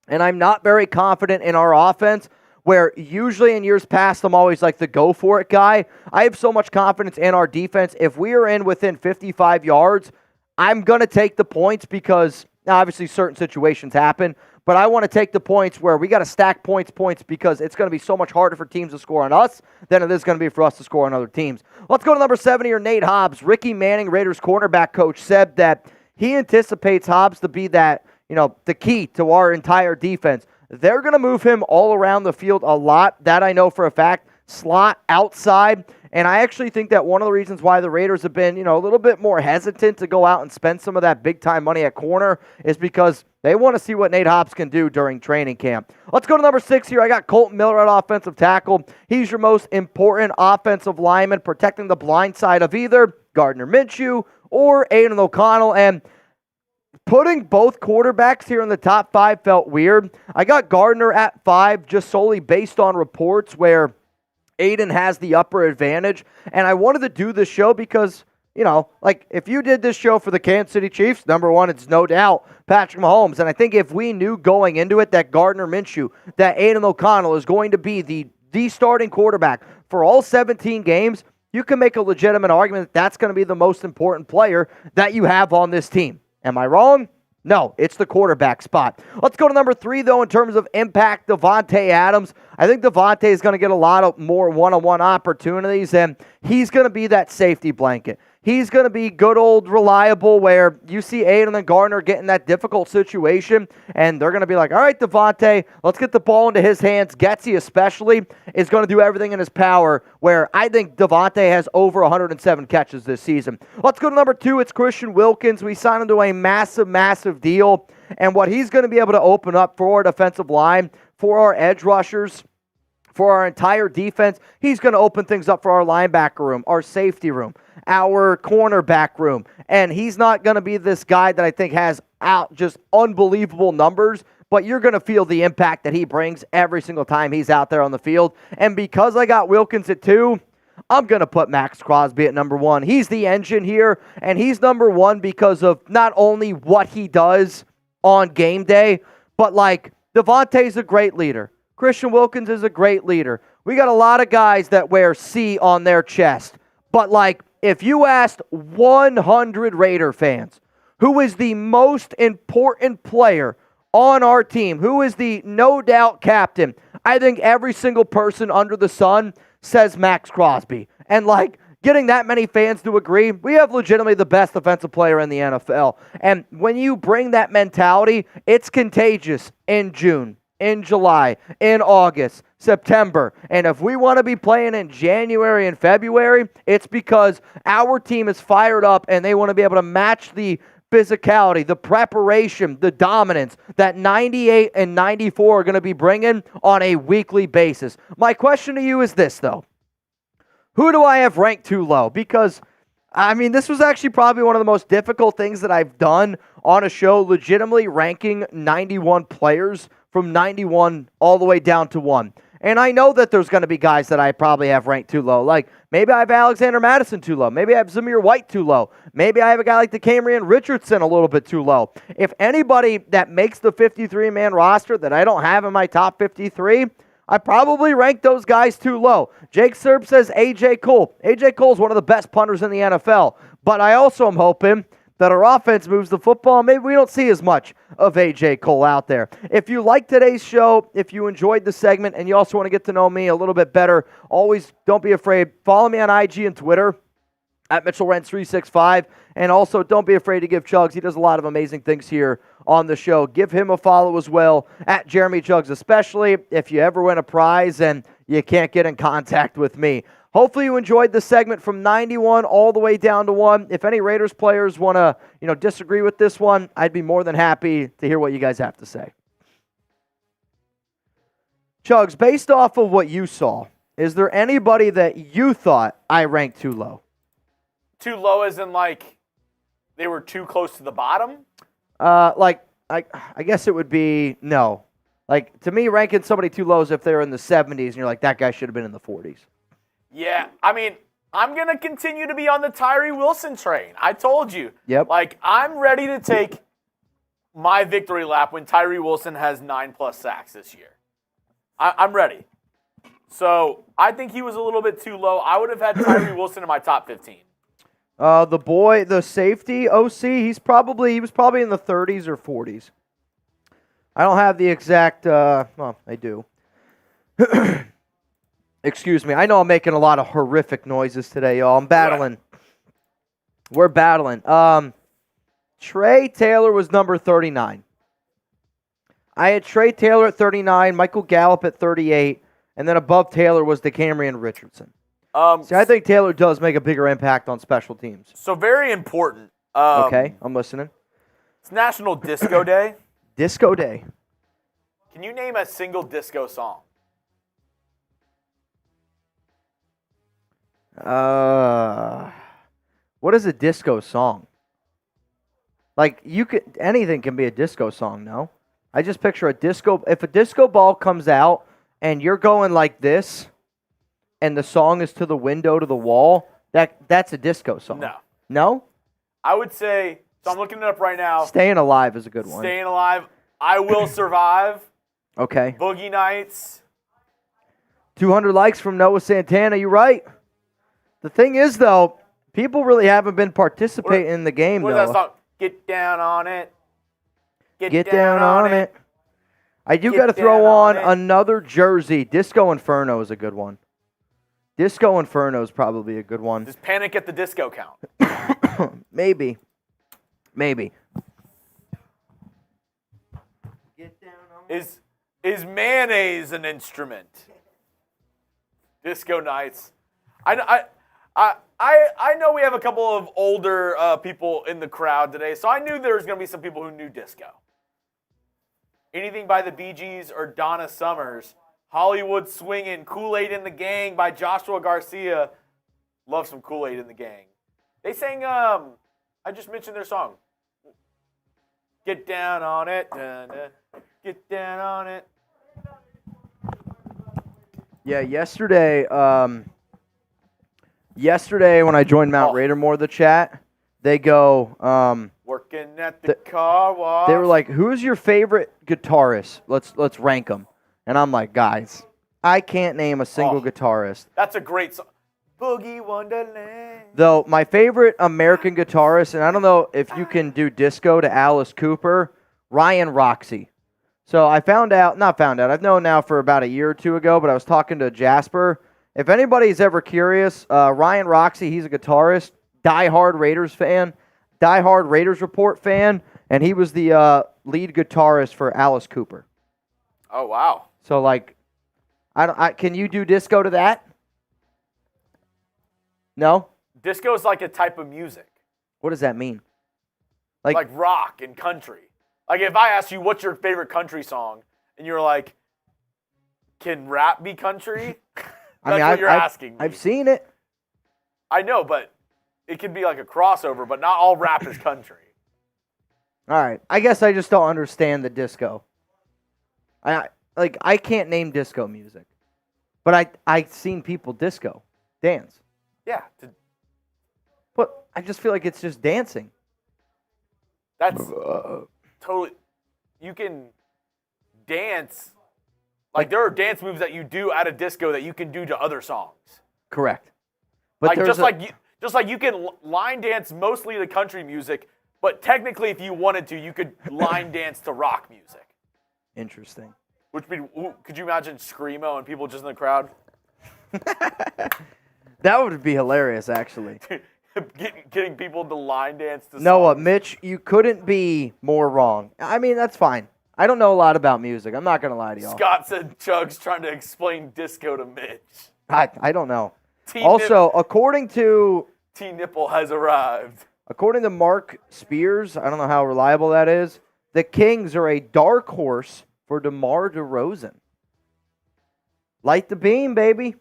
and I'm not very confident in our offense, where usually in years past I'm always like the go-for-it guy, I have so much confidence in our defense. If we are in within 55 yards, I'm going to take the points because obviously certain situations happen, but I want to take the points where we got to stack points because it's going to be so much harder for teams to score on us than it is going to be for us to score on other teams. Let's go to number 7 here, Nate Hobbs. Ricky Manning, Raiders cornerback coach, said that he anticipates Hobbs to be that, the key to our entire defense. They're going to move him all around the field a lot. That I know for a fact. Slot, outside. And I actually think that one of the reasons why the Raiders have been, a little bit more hesitant to go out and spend some of that big-time money at corner is because they want to see what Nate Hobbs can do during training camp. Let's go to number 6 here. I got Colton Miller at offensive tackle. He's your most important offensive lineman, protecting the blind side of either Gardner Minshew or Aidan O'Connell. And Putting both quarterbacks here in the top 5 felt weird. I got Gardner at 5 just solely based on reports where Aidan has the upper advantage. And I wanted to do this show because, like if you did this show for the Kansas City Chiefs, number one, it's no doubt Patrick Mahomes. And I think if we knew going into it that Gardner Minshew, that Aidan O'Connell is going to be the starting quarterback for all 17 games, you can make a legitimate argument that that's going to be the most important player that you have on this team. Am I wrong? No, it's the quarterback spot. Let's go to number 3, though, in terms of impact, Davante Adams. I think Davante is going to get a lot of more one-on-one opportunities, and he's going to be that safety blanket. He's going to be good old reliable where you see Aidan and Gardner getting that difficult situation, and they're going to be like, all right, Davante, let's get the ball into his hands. Getsy especially is going to do everything in his power, where I think Davante has over 107 catches this season. Let's go to number 2. It's Christian Wilkins. We signed him to a massive, massive deal, and what he's going to be able to open up for our defensive line, for our edge rushers, for our entire defense, he's going to open things up for our linebacker room, our safety room, our cornerback room. And he's not going to be this guy that I think has out just unbelievable numbers, but you're going to feel the impact that he brings every single time he's out there on the field. And because I got Wilkins at 2, I'm going to put Max Crosby at number 1. He's the engine here, and he's number 1 because of not only what he does on game day, but like Davante's a great leader. Christian Wilkins is a great leader. We got a lot of guys that wear C on their chest. But like, if you asked 100 Raider fans, who is the most important player on our team, who is the no doubt captain, I think every single person under the sun says Max Crosby. And like, getting that many fans to agree, we have legitimately the best defensive player in the NFL. And when you bring that mentality, it's contagious in June, in July, in August, September. And if we want to be playing in January and February, it's because our team is fired up and they want to be able to match the physicality, the preparation, the dominance that 98 and 94 are going to be bringing on a weekly basis. My question to you is this, though. Who do I have ranked too low? Because, I mean, this was actually probably one of the most difficult things that I've done on a show, legitimately ranking 91 players from 91 all the way down to 1. And I know that there's going to be guys that I probably have ranked too low. Like, maybe I have Alexander Madison too low. Maybe I have Zamir White too low. Maybe I have a guy like the Camryn Richardson a little bit too low. If anybody that makes the 53-man roster that I don't have in my top 53, I probably rank those guys too low. Jake Serb says A.J. Cole. A.J. Cole is one of the best punters in the NFL. But I also am hoping that our offense moves the football. Maybe we don't see as much of A.J. Cole out there. If you like today's show, if you enjoyed the segment, and you also want to get to know me a little bit better, always don't be afraid. Follow me on IG and Twitter at MitchellRenz365. And also, don't be afraid to give Chuggs. He does a lot of amazing things here on the show. Give him a follow as well at Jeremy Chuggs, especially if you ever win a prize and you can't get in contact with me. Hopefully you enjoyed the segment from 91 all the way down to 1. If any Raiders players want to, disagree with this one, I'd be more than happy to hear what you guys have to say. Chuggs, based off of what you saw, is there anybody that you thought I ranked too low? Too low as in like they were too close to the bottom? I guess it would be no. Like, to me, ranking somebody too low is if they're in the 70s and you're like, that guy should have been in the 40s. Yeah, I mean, I'm going to continue to be on the Tyree Wilson train. I told you. Yep. Like, I'm ready to take my victory lap when Tyree Wilson has 9+ sacks this year. I'm ready. So, I think he was a little bit too low. I would have had Tyree Wilson in my top 15. The safety, OC, he was probably in the 30s or 40s. I don't have the exact, I do. Excuse me. I know I'm making a lot of horrific noises today, y'all. I'm battling. Yeah. We're battling. Trey Taylor was number 39. I had Trey Taylor at 39, Michael Gallup at 38, and then above Taylor was the Camryn Richardson. See, I think Taylor does make a bigger impact on special teams. So very important. Okay, I'm listening. It's National Disco Day. Disco Day. Can you name a single disco song? What is a disco song? Like anything can be a disco song. No, I just picture a disco. If a disco ball comes out and you're going like this, and the song is to the window to the wall, that's a disco song. No. No? I would say, so I'm looking it up right now. Staying Alive is a good one. Staying Alive. I Will Survive. Okay. Boogie Nights. 200 likes from Noah Santana. You're right. The thing is, though, people really haven't been participating in the game, What though. is that song? Get down on it. Get down on it. I do got to throw on another jersey. Disco Inferno is a good one. Disco Inferno is probably a good one. Does Panic at the Disco count? Maybe. Get down on it. Is mayonnaise an instrument? Disco Nights. I know we have a couple of older people in the crowd today, so I knew there was going to be some people who knew disco. Anything by the Bee Gees or Donna Summers. Hollywood Swingin', Kool-Aid in the Gang by Joshua Garcia. Love some Kool-Aid in the Gang. They sang, I just mentioned their song. Get down on it. Get down on it. Yeah, yesterday when I joined Mount Raidermore, the chat, they go, working at the car wash. They were like, "Who's your favorite guitarist? Let's rank them." And I'm like, "Guys, I can't name a single guitarist." That's a great song. Boogie Wonderland. Though my favorite American guitarist, and I don't know if you can do disco to Alice Cooper, Ryan Roxy. So I've known now for about a year or two ago, but I was talking to Jasper. If anybody's ever curious, Ryan Roxy, he's a guitarist, diehard Raiders fan, diehard Raiders Report fan, and he was the lead guitarist for Alice Cooper. Oh, wow. So, like, can you do disco to that? No? Disco is like a type of music. What does that mean? Like rock and country. Like if I asked you what's your favorite country song, and you're like, can rap be country? That's what you're asking me. I've seen it. I know, but it could be like a crossover, but not all rap is country. All right. I guess I just don't understand the disco. I can't name disco music. But I've seen people dance. Yeah. But I just feel like it's just dancing. That's totally. You can dance. Like there are dance moves that you do at a disco that you can do to other songs. Correct. But like just like you can line dance mostly to country music, but technically if you wanted to, you could line dance to rock music. Interesting. Could you imagine Screamo and people just in the crowd? That would be hilarious, actually. Getting people to line dance to Noah, songs. Mitch, you couldn't be more wrong. I mean, that's fine. I don't know a lot about music. I'm not going to lie to y'all. Scott said Chuggs trying to explain disco to Mitch. I don't know. According to T-Nipple has arrived. According to Mark Spears, I don't know how reliable that is, the Kings are a dark horse for DeMar DeRozan. Light the beam, baby.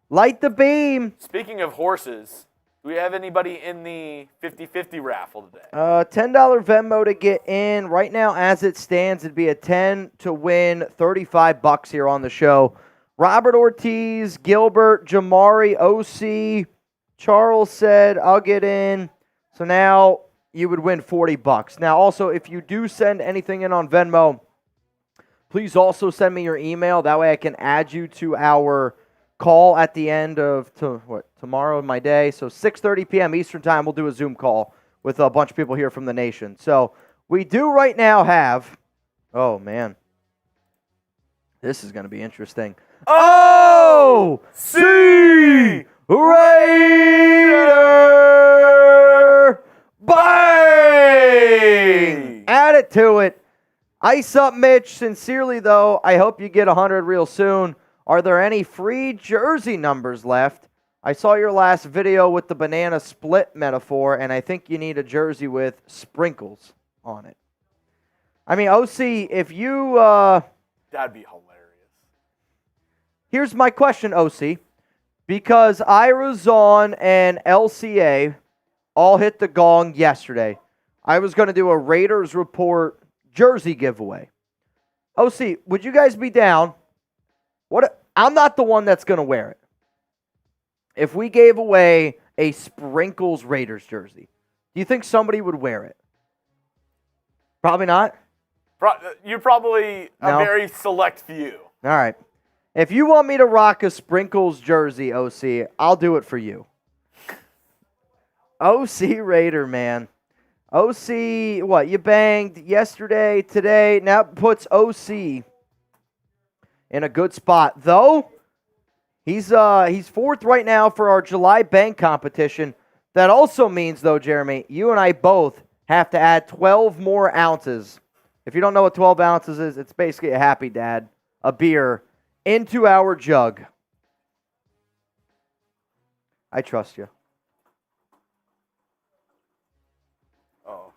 Light the beam. Speaking of horses, do we have anybody in the 50-50 raffle today? $10 Venmo to get in. Right now, as it stands, it'd be a 10 to win $35 here on the show. Robert Ortiz, Gilbert, Jamari, OC, Charles said, I'll get in. So now you would win $40. Now, also, if you do send anything in on Venmo, please also send me your email. That way I can add you to our call at the end of tomorrow, my day. So 6:30 p.m. Eastern Time, we'll do a Zoom call with a bunch of people here from the nation. So we do right now have, oh, man, this is going to be interesting. O.C. Raider! Bang! Add it to it. Ice up, Mitch. Sincerely, though, I hope you get 100 real soon. Are there any free jersey numbers left? I saw your last video with the banana split metaphor, and I think you need a jersey with sprinkles on it. I mean, OC, if you... That'd be hilarious. Here's my question, OC. Because Irazon and LCA all hit the gong yesterday, I was going to do a Raiders Report jersey giveaway. OC, would you guys be down? I'm not the one that's going to wear it. If we gave away a Sprinkles Raiders jersey, do you think somebody would wear it? Probably not? You're probably a very select few. All right. If you want me to rock a Sprinkles jersey, OC, I'll do it for you. OC Raider, man. OC, what? You banged yesterday, today. Now puts OC in a good spot. Though, he's fourth right now for our July bang competition. That also means, though, Jeremy, you and I both have to add 12 more ounces. If you don't know what 12 ounces is, it's basically a Happy Dad, a beer, into our jug. I trust you. Oh.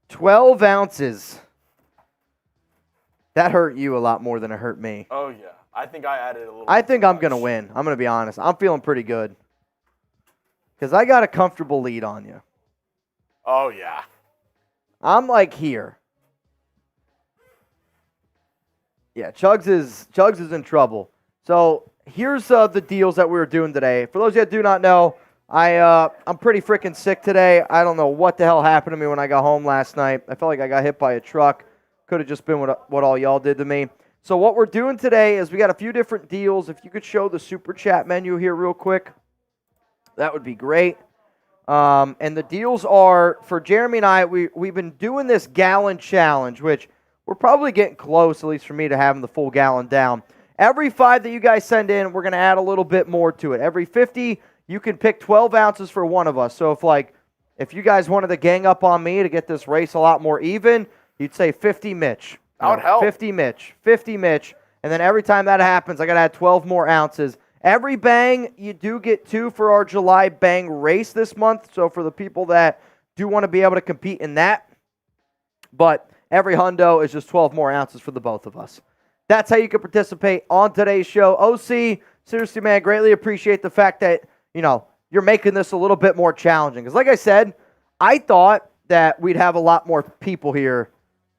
12 ounces. That hurt you a lot more than it hurt me. Oh, yeah. I think I added a little. I think I'm going to win. I'm going to be honest. I'm feeling pretty good. Because I got a comfortable lead on you. Oh, yeah. I'm like here. Yeah, Chuggs is in trouble. So here's the deals that we were doing today. For those of you that do not know, I'm pretty freaking sick today. I don't know what the hell happened to me when I got home last night. I felt like I got hit by a truck. Could have just been what all y'all did to me. So what we're doing today is we got a few different deals. If you could show the Super Chat menu here real quick, that would be great. And the deals are, for Jeremy and I, we've been doing this gallon challenge, which we're probably getting close, at least for me, to having the full gallon down. Every 5 that you guys send in, we're going to add a little bit more to it. Every 50, you can pick 12 ounces for one of us. So if you guys wanted to gang up on me to get this race a lot more even, you'd say 50 Mitch. That would help. 50 Mitch. 50 Mitch. And then every time that happens, I got to add 12 more ounces. Every bang, you do get 2 for our July bang race this month. So for the people that do want to be able to compete in that. But every hundo is just 12 more ounces for the both of us. That's how you can participate on today's show. OC, seriously, man, greatly appreciate the fact that, you're making this a little bit more challenging. Because like I said, I thought that we'd have a lot more people here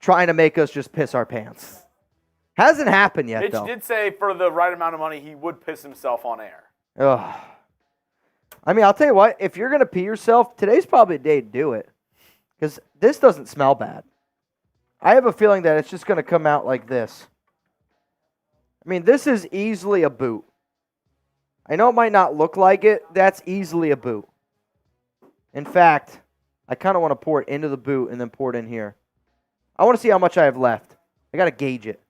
trying to make us just piss our pants. Hasn't happened yet, though. Mitch did say for the right amount of money, he would piss himself on air. Ugh. I mean, I'll tell you what, if you're going to pee yourself, today's probably the day to do it. Because this doesn't smell bad. I have a feeling that it's just going to come out like this. I mean, this is easily a boot. I know it might not look like it. That's easily a boot. In fact, I kind of want to pour it into the boot and then pour it in here. I want to see how much I have left. I got to gauge it.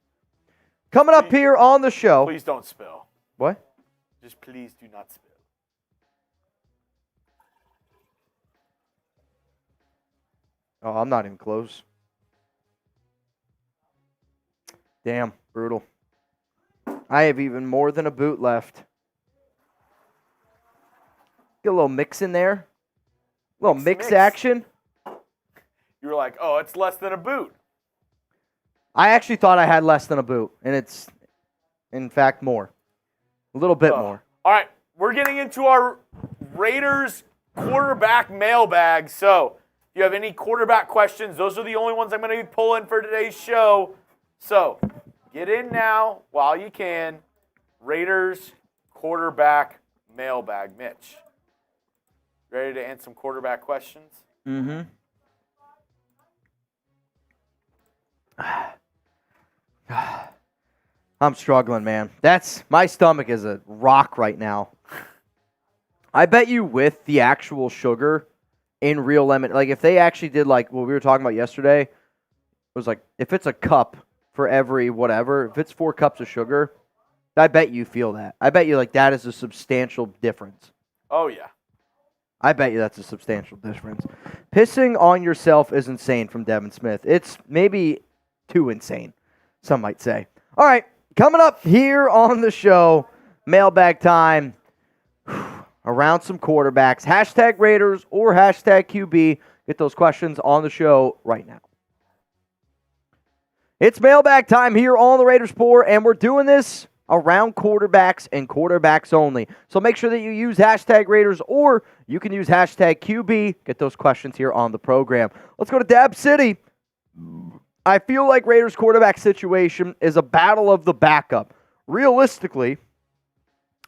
Coming up here on the show. Please don't spill. What? Just please do not spill. Oh, I'm not even close. Damn, brutal. I have even more than a boot left. Get a little mix in there. A little mix action. You were like, oh, it's less than a boot. I actually thought I had less than a boot, and it's, in fact, more. A little bit more. All right, we're getting into our Raiders quarterback mailbag. So if you have any quarterback questions, those are the only ones I'm going to be pulling for today's show. So get in now while you can. Raiders quarterback mailbag. Mitch, ready to answer some quarterback questions? Mm-hmm. I'm struggling, man. My stomach is a rock right now. I bet you with the actual sugar in real lemon, like if they actually did like what we were talking about yesterday, it was like if it's a cup for every whatever, if it's 4 cups of sugar, I bet you feel that. I bet you like that is a substantial difference. Oh, yeah. I bet you that's a substantial difference. Pissing on yourself is insane from Devin Smith. It's maybe too insane, some might say. All right, coming up here on the show, mailbag time. Around some quarterbacks. Hashtag Raiders or hashtag QB. Get those questions on the show right now. It's mailbag time here on the Raiders Report, and we're doing this around quarterbacks and quarterbacks only. So make sure that you use hashtag Raiders, or you can use hashtag QB. Get those questions here on the program. Let's go to Dab City. I feel like Raiders quarterback situation is a battle of the backup. Realistically,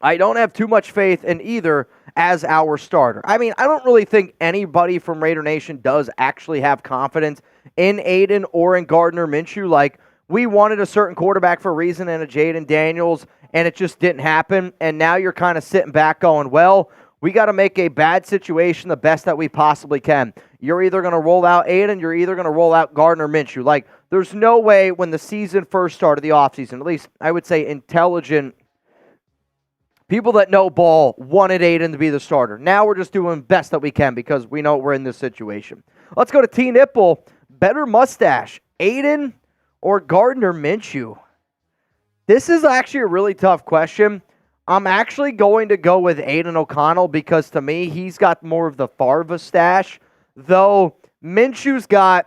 I don't have too much faith in either as our starter. I mean, I don't really think anybody from Raider Nation does actually have confidence in Aidan or in Gardner Minshew. Like, we wanted a certain quarterback for a reason and a Jaden Daniels, and it just didn't happen. And now you're kind of sitting back going, well, we got to make a bad situation the best that we possibly can. You're either going to roll out Aidan, you're either going to roll out Gardner Minshew. Like, there's no way when the season first started, the offseason, at least I would say intelligent people that know ball wanted Aidan to be the starter. Now we're just doing best that we can because we know we're in this situation. Let's go to T. Nipple. Better mustache, Aidan or Gardner Minshew? This is actually a really tough question. I'm actually going to go with Aidan O'Connell because to me, he's got more of the Favre stash, though Minshew's got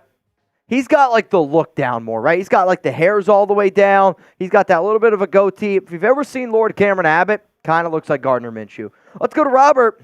like the look down more, right? He's got like the hairs all the way down. He's got that little bit of a goatee. If you've ever seen Lord Cameron Abbott, kind of looks like Gardner Minshew. Let's go to Robert.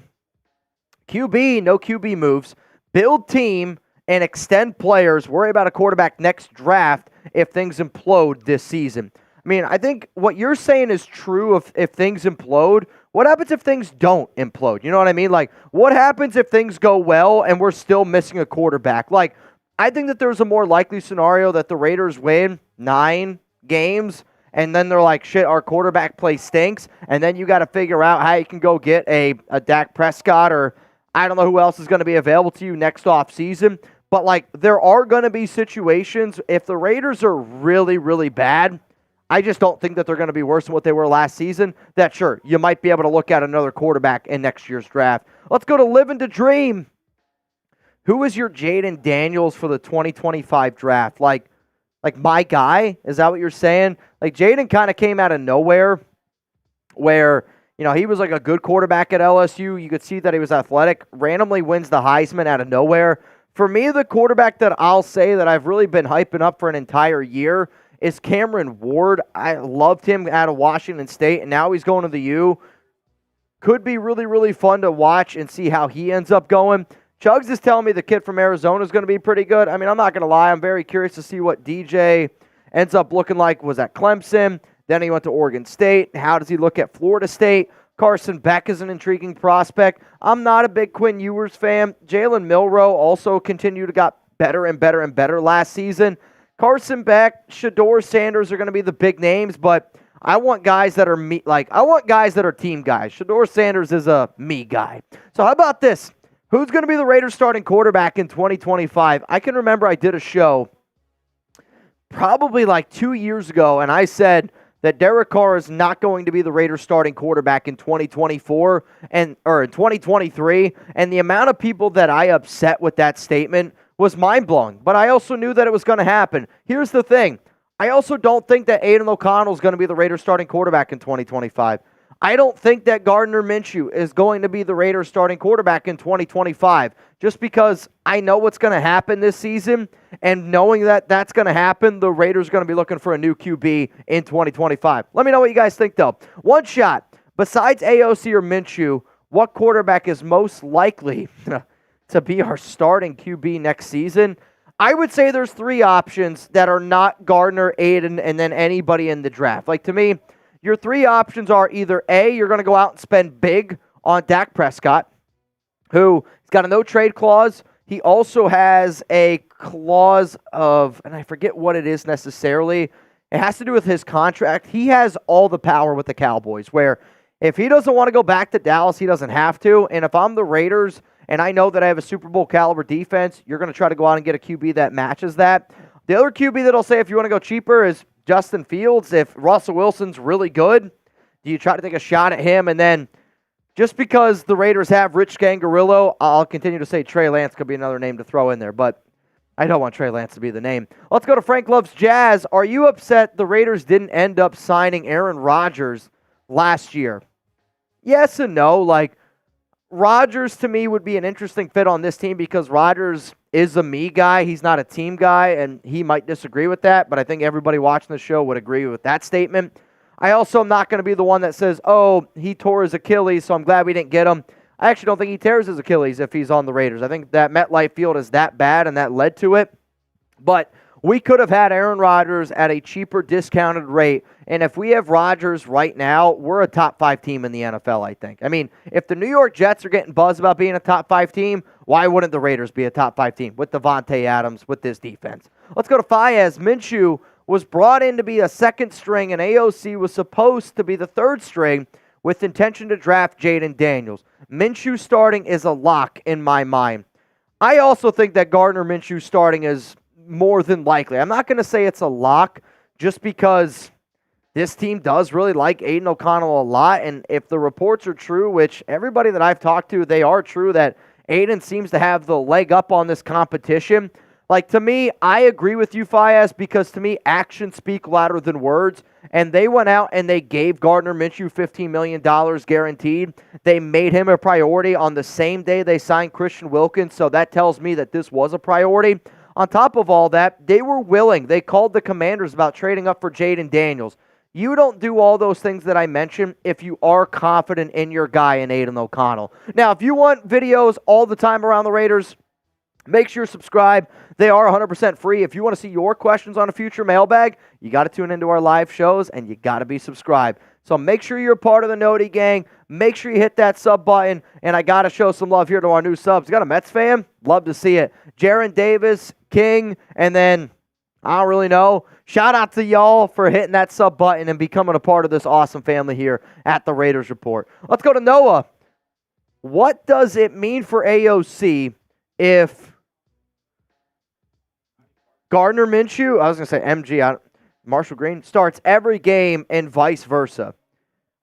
QB, no QB moves. Build team and extend players. Worry about a quarterback next draft if things implode this season. I mean, I think what you're saying is true if things implode. What happens if things don't implode? You know what I mean? Like, what happens if things go well and we're still missing a quarterback? Like, I think that there's a more likely scenario that the Raiders win 9 games, and then they're like, shit, our quarterback play stinks, and then you got to figure out how you can go get a Dak Prescott, or I don't know who else is going to be available to you next offseason. But, like, there are going to be situations, if the Raiders are really, really bad, I just don't think that they're going to be worse than what they were last season, that, sure, you might be able to look at another quarterback in next year's draft. Let's go to Living to Dream. Who is your Jaden Daniels for the 2025 draft? Like my guy? Is that what you're saying? Like, Jaden kind of came out of nowhere where, you know, he was like a good quarterback at LSU. You could see that he was athletic. Randomly wins the Heisman out of nowhere. For me, the quarterback that I'll say that I've really been hyping up for an entire year is Cameron Ward. I loved him out of Washington State, and now he's going to the U. Could be really, really fun to watch and see how he ends up going. Chuggs is telling me the kid from Arizona is going to be pretty good. I mean, I'm not going to lie. I'm very curious to see what DJ ends up looking like. Was at Clemson. Then he went to Oregon State. How does he look at Florida State? Carson Beck is an intriguing prospect. I'm not a big Quinn Ewers fan. Jalen Milroe also continued to got better and better and better last season. Carson Beck, Shador Sanders are going to be the big names, but I want guys that are me. Like, I want guys that are team guys. Shador Sanders is a me guy. So how about this? Who's going to be the Raiders starting quarterback in 2025? I can remember I did a show probably like 2 years ago, and I said that Derek Carr is not going to be the Raiders starting quarterback in 2024 or in 2023, and the amount of people that I upset with that statement was mind-blowing. But I also knew that it was going to happen. Here's the thing. I also don't think that Aidan O'Connell is going to be the Raiders starting quarterback in 2025. I don't think that Gardner Minshew is going to be the Raiders starting quarterback in 2025, just because I know what's going to happen this season, and knowing that that's going to happen, the Raiders are going to be looking for a new QB in 2025. Let me know what you guys think, though. One shot. Besides AOC or Minshew, what quarterback is most likely to be our starting QB next season? I would say there's 3 options that are not Gardner, Aidan, and then anybody in the draft. Like, to me, your 3 options are either A, you're going to go out and spend big on Dak Prescott, who's got a no-trade clause. He also has a clause of, and I forget what it is necessarily. It has to do with his contract. He has all the power with the Cowboys, where if he doesn't want to go back to Dallas, he doesn't have to. And if I'm the Raiders and I know that I have a Super Bowl caliber defense, you're going to try to go out and get a QB that matches that. The other QB that I'll say if you want to go cheaper is Justin Fields. If Russell Wilson's really good, do you try to take a shot at him? And then just because the Raiders have Rich Gangarillo, I'll continue to say Trey Lance could be another name to throw in there, but I don't want Trey Lance to be the name. Let's go to Frank Loves Jazz. Are you upset the Raiders didn't end up signing Aaron Rodgers last year? Yes and no. Like, Rodgers to me would be an interesting fit on this team because Rodgers is a me guy. He's not a team guy, and he might disagree with that, but I think everybody watching the show would agree with that statement. I also am not going to be the one that says, oh, he tore his Achilles, so I'm glad we didn't get him. I actually don't think he tears his Achilles if he's on the Raiders. I think that MetLife Field is that bad, and that led to it. But we could have had Aaron Rodgers at a cheaper, discounted rate. And if we have Rodgers right now, we're a top 5 team in the NFL, I think. I mean, if the New York Jets are getting buzzed about being a top 5 team, why wouldn't the Raiders be a top 5 team with Devontae Adams, with this defense? Let's go to Fayez. Minshew was brought in to be a second string, and AOC was supposed to be the third string with intention to draft Jaden Daniels. Minshew starting is a lock in my mind. I also think that Gardner Minshew starting is more than likely. I'm not going to say it's a lock just because this team does really like Aidan O'Connell a lot, and if the reports are true, which everybody that I've talked to, they are true, that Aidan seems to have the leg up on this competition. Like, to me, I agree with you, Fayez, because to me, actions speak louder than words, and they went out and they gave Gardner Minshew $15 million guaranteed. They made him a priority on the same day they signed Christian Wilkins, so that tells me that this was a priority. On top of all that, they were willing. They called the Commanders about trading up for Jaden Daniels. You don't do all those things that I mentioned if you are confident in your guy in Aidan O'Connell. Now, if you want videos all the time around the Raiders, make sure you subscribe. They are 100% free. If you want to see your questions on a future mailbag, you got to tune into our live shows, and you got to be subscribed. So make sure you're part of the Noti gang. Make sure you hit that sub button, and I got to show some love here to our new subs. Got a Mets fan? Love to see it. Jaron Davis, King, and then, I don't really know. Shout out to y'all for hitting that sub button and becoming a part of this awesome family here at the Raiders Report. Let's go to Noah. What does it mean for AOC if Gardner Minshew, I was going to say MG, Marshall Green, starts every game and vice versa?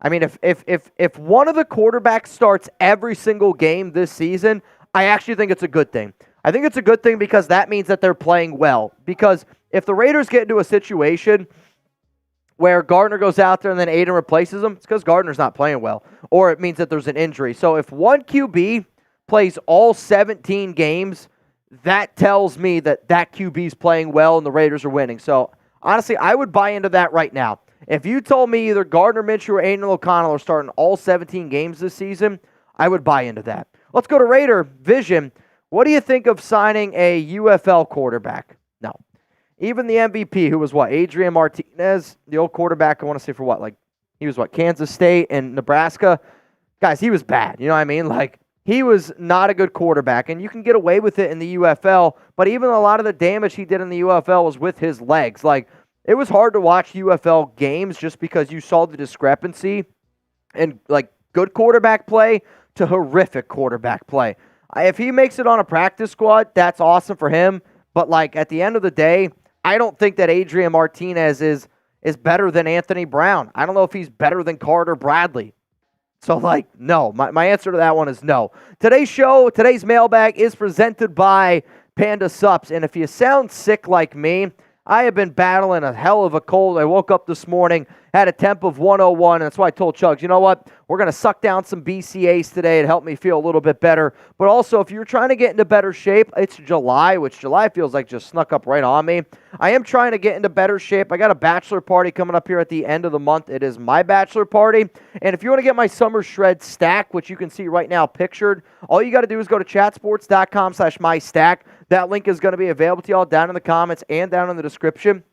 I mean, if one of the quarterbacks starts every single game this season, I actually think it's a good thing. I think it's a good thing because that means that they're playing well. Because if the Raiders get into a situation where Gardner goes out there and then Aidan replaces him, it's because Gardner's not playing well. Or it means that there's an injury. So if one QB plays all 17 games, that tells me that that QB's playing well and the Raiders are winning. So honestly, I would buy into that right now. If you told me either Gardner Minshew or Aidan O'Connell are starting all 17 games this season, I would buy into that. Let's go to Raider Vision. What do you think of signing a UFL quarterback? No. Even the MVP, who was what, Adrian Martinez, the old quarterback, I want to say for what, like, he was what, Kansas State and Nebraska? Guys, he was bad, you know what I mean? Like, he was not a good quarterback, and you can get away with it in the UFL, but even a lot of the damage he did in the UFL was with his legs. Like, it was hard to watch UFL games just because you saw the discrepancy in, like, good quarterback play to horrific quarterback play. If he makes it on a practice squad, that's awesome for him. But, like, at the end of the day, I don't think that Adrian Martinez is better than Anthony Brown. I don't know if he's better than Carter Bradley. So, like, no. My answer to that one is no. Today's mailbag is presented by Panda Sups. And if you sound sick like me, I have been battling a hell of a cold. I woke up this morning, had a temp of 101, and that's why I told Chuggs, you know what? We're going to suck down some BCAs today to help me feel a little bit better. But also, if you're trying to get into better shape, it's July, which July feels like just snuck up right on me. I am trying to get into better shape. I got a bachelor party coming up here at the end of the month. It is my bachelor party. And if you want to get my summer shred stack, which you can see right now pictured, all you got to do is go to chatsports.com/mystack. That link is going to be available to y'all down in the comments and down in the description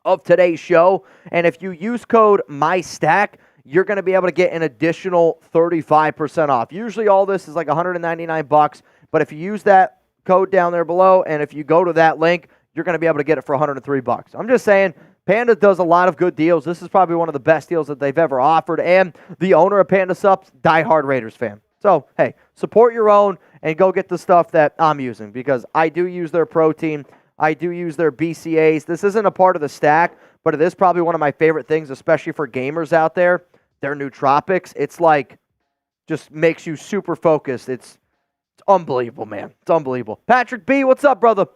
of today's show. And if you use code MyStack, you're going to be able to get an additional 35% off. Usually all this is like $199, but if you use that code down there below, and if you go to that link, you're going to be able to get it for $103. I'm just saying, Panda does a lot of good deals. This is probably one of the best deals that they've ever offered, and the owner of Panda Sups, diehard Raiders fan. So, hey, support your own and go get the stuff that I'm using, because I do use their protein. I do use their BCAs. This isn't a part of the stack, but it is probably one of my favorite things, especially for gamers out there. Their nootropics, it's like, just makes you super focused. It's unbelievable, man. It's unbelievable. Patrick B., what's up, brother?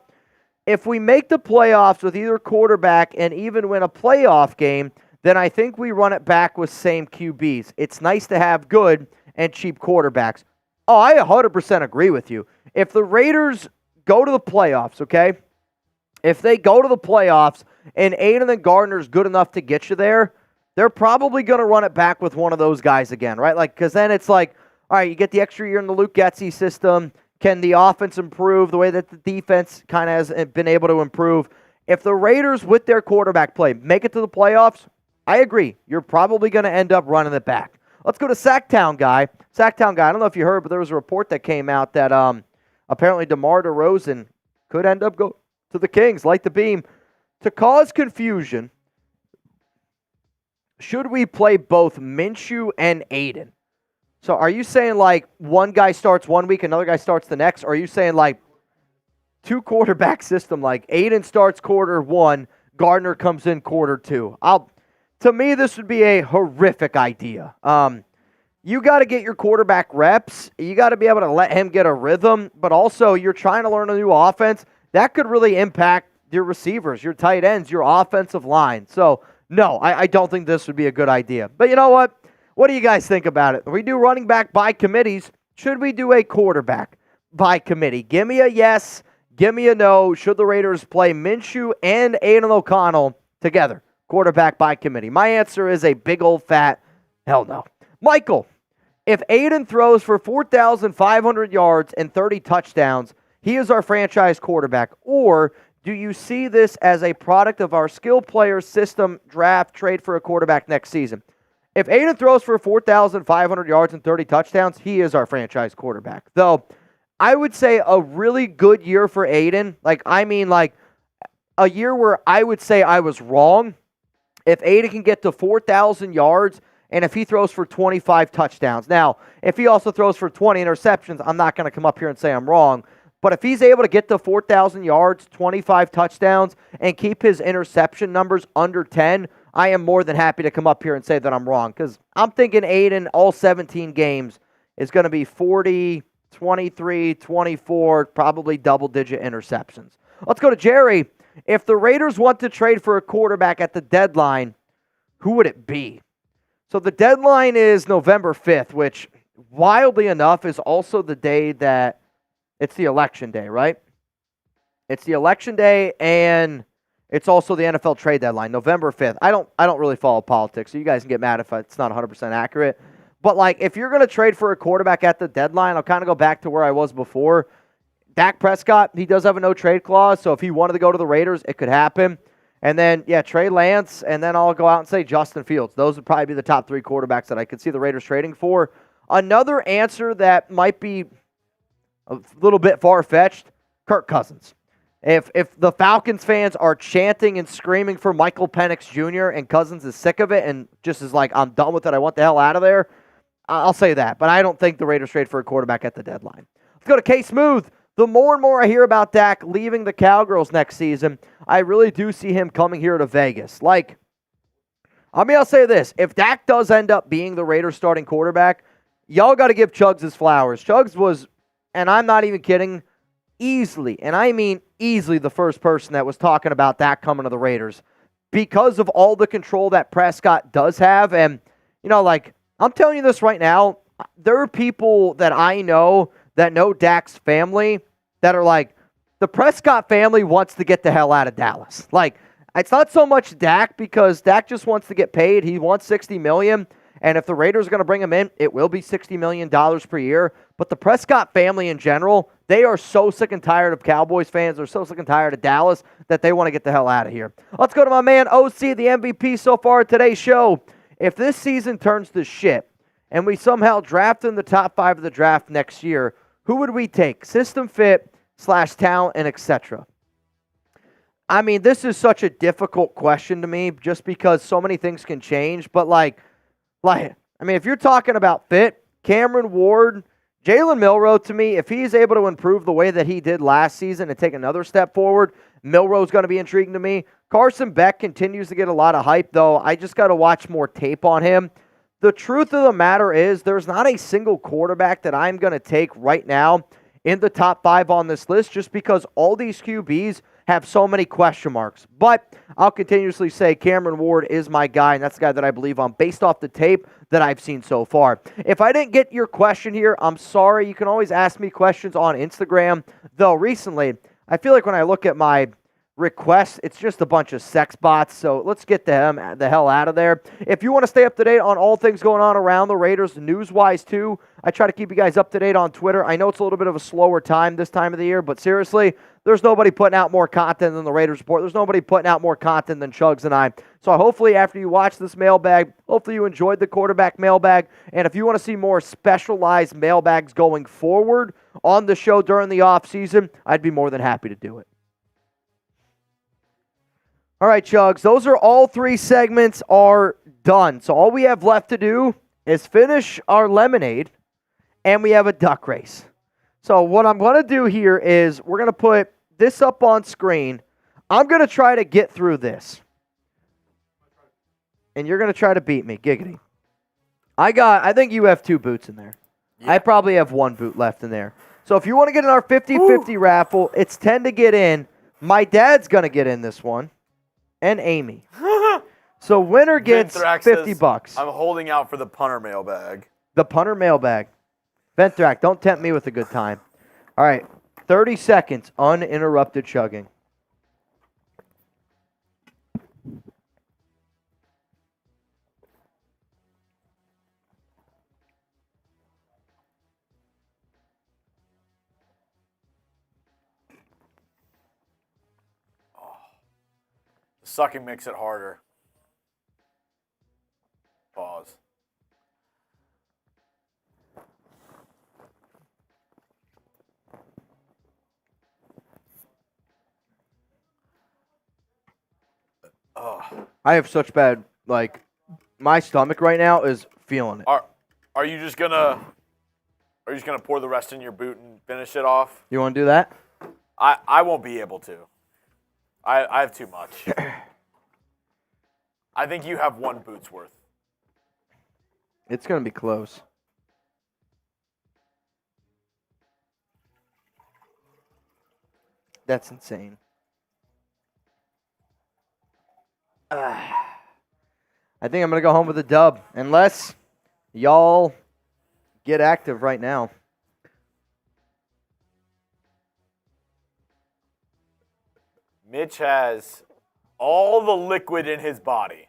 If we make the playoffs with either quarterback and even win a playoff game, then I think we run it back with same QBs. It's nice to have good and cheap quarterbacks. Oh, I 100% agree with you. If the Raiders go to the playoffs, okay? If they go to the playoffs and Aidan and Gardner's good enough to get you there, they're probably going to run it back with one of those guys again, right? Like, because then it's like, all right, you get the extra year in the Luke Getsy system. Can the offense improve the way that the defense kind of has been able to improve? If the Raiders, with their quarterback play, make it to the playoffs, I agree. You're probably going to end up running it back. Let's go to Sacktown Guy. Sacktown Guy, I don't know if you heard, but there was a report that came out that apparently DeMar DeRozan could end up go to the Kings, light the beam. To cause confusion, should we play both Minshew and Aidan? So are you saying like one guy starts 1 week, another guy starts the next? Or are you saying like two quarterback system, like Aidan starts quarter one, Gardner comes in quarter two? To me, this would be a horrific idea. You got to get your quarterback reps. You got to be able to let him get a rhythm, but also you're trying to learn a new offense. That could really impact your receivers, your tight ends, your offensive line. So, no, I don't think this would be a good idea. But you know what? What do you guys think about it? We do running back by committees. Should we do a quarterback by committee? Give me a yes. Give me a no. Should the Raiders play Minshew and Aidan O'Connell together? Quarterback by committee. My answer is a big old fat hell no. Michael, if Aidan throws for 4,500 yards and 30 touchdowns, he is our franchise quarterback. Or do you see this as a product of our skill player system draft trade for a quarterback next season? If Aidan throws for 4,500 yards and 30 touchdowns, he is our franchise quarterback. Though, I would say a really good year for Aidan, like a year where I would say I was wrong. If Aidan can get to 4,000 yards and if he throws for 25 touchdowns. Now, if he also throws for 20 interceptions, I'm not going to come up here and say I'm wrong. But if he's able to get to 4,000 yards, 25 touchdowns, and keep his interception numbers under 10, I am more than happy to come up here and say that I'm wrong. Because I'm thinking Aidan, all 17 games, is going to be 40, 23, 24, probably double-digit interceptions. Let's go to Jerry. If the Raiders want to trade for a quarterback at the deadline, who would it be? So the deadline is November 5th, which, wildly enough, is also the day that it's the election day, right? It's the election day, and it's also the NFL trade deadline, November 5th. I don't really follow politics, so you guys can get mad if it's not 100% accurate. But, like, if you're going to trade for a quarterback at the deadline, I'll kind of go back to where I was before. Dak Prescott, he does have a no-trade clause, so if he wanted to go to the Raiders, it could happen. And then, Trey Lance, and then I'll go out and say Justin Fields. Those would probably be the top three quarterbacks that I could see the Raiders trading for. Another answer that might be a little bit far-fetched, Kirk Cousins. If the Falcons fans are chanting and screaming for Michael Penix Jr. and Cousins is sick of it and just is like, I'm done with it, I want the hell out of there, I'll say that. But I don't think the Raiders trade for a quarterback at the deadline. Let's go to K-Smooth. The more and more I hear about Dak leaving the Cowgirls next season, I really do see him coming here to Vegas. I'll say this. If Dak does end up being the Raiders starting quarterback, y'all got to give Chuggs his flowers. Chuggs was, and I'm not even kidding, easily, and I mean easily, the first person that was talking about Dak coming to the Raiders because of all the control that Prescott does have. And, I'm telling you this right now, there are people that I know that know Dak's family that are like, the Prescott family wants to get the hell out of Dallas. It's not so much Dak because Dak just wants to get paid. He wants $60 million. And if the Raiders are going to bring him in, it will be $60 million per year. But the Prescott family in general, they are so sick and tired of Cowboys fans. They're so sick and tired of Dallas that they want to get the hell out of here. Let's go to my man OC, the MVP so far at today's show. If this season turns to shit and we somehow draft in the top 5 of the draft next year, who would we take? System fit / talent and etc. I mean, this is such a difficult question to me just because so many things can change. But if you're talking about fit, Cameron Ward, Jalen Milroe, to me, if he's able to improve the way that he did last season and take another step forward, Milroe's going to be intriguing to me. Carson Beck continues to get a lot of hype, though. I just got to watch more tape on him. The truth of the matter is there's not a single quarterback that I'm going to take right now in the top 5 on this list just because all these QBs have so many question marks. But I'll continuously say Cameron Ward is my guy, and that's the guy that I believe on based off the tape that I've seen so far. If I didn't get your question here, I'm sorry. You can always ask me questions on Instagram. Though recently, I feel like when I look at my requests. It's just a bunch of sex bots, so let's get the hell out of there. If you want to stay up to date on all things going on around the Raiders, news-wise too, I try to keep you guys up to date on Twitter. I know it's a little bit of a slower time this time of the year, but seriously, there's nobody putting out more content than the Raiders Report. There's nobody putting out more content than Chuggs and I. So hopefully after you watch this mailbag, hopefully you enjoyed the quarterback mailbag. And if you want to see more specialized mailbags going forward on the show during the offseason, I'd be more than happy to do it. All right, Chuggs, those are all 3 segments are done. So all we have left to do is finish our lemonade, and we have a duck race. So what I'm going to do here is we're going to put this up on screen. I'm going to try to get through this. And you're going to try to beat me. Giggity. I think you have 2 boots in there. Yeah. I probably have 1 boot left in there. So if you want to get in our 50-50 raffle, it's 10 to get in. My dad's going to get in this one. And Amy. So winner gets $50. I'm holding out for the punter mailbag. The punter mailbag. Ventrac, don't tempt me with a good time. All right, 30 seconds, uninterrupted chugging. The sucking makes it harder. Pause. I have such bad, my stomach right now is feeling it. Are you just gonna pour the rest in your boot and finish it off? You want to do that? I won't be able to. I have too much. I think you have 1 boot's worth. It's gonna be close. That's insane. I think I'm going to go home with a dub, unless y'all get active right now. Mitch has all the liquid in his body.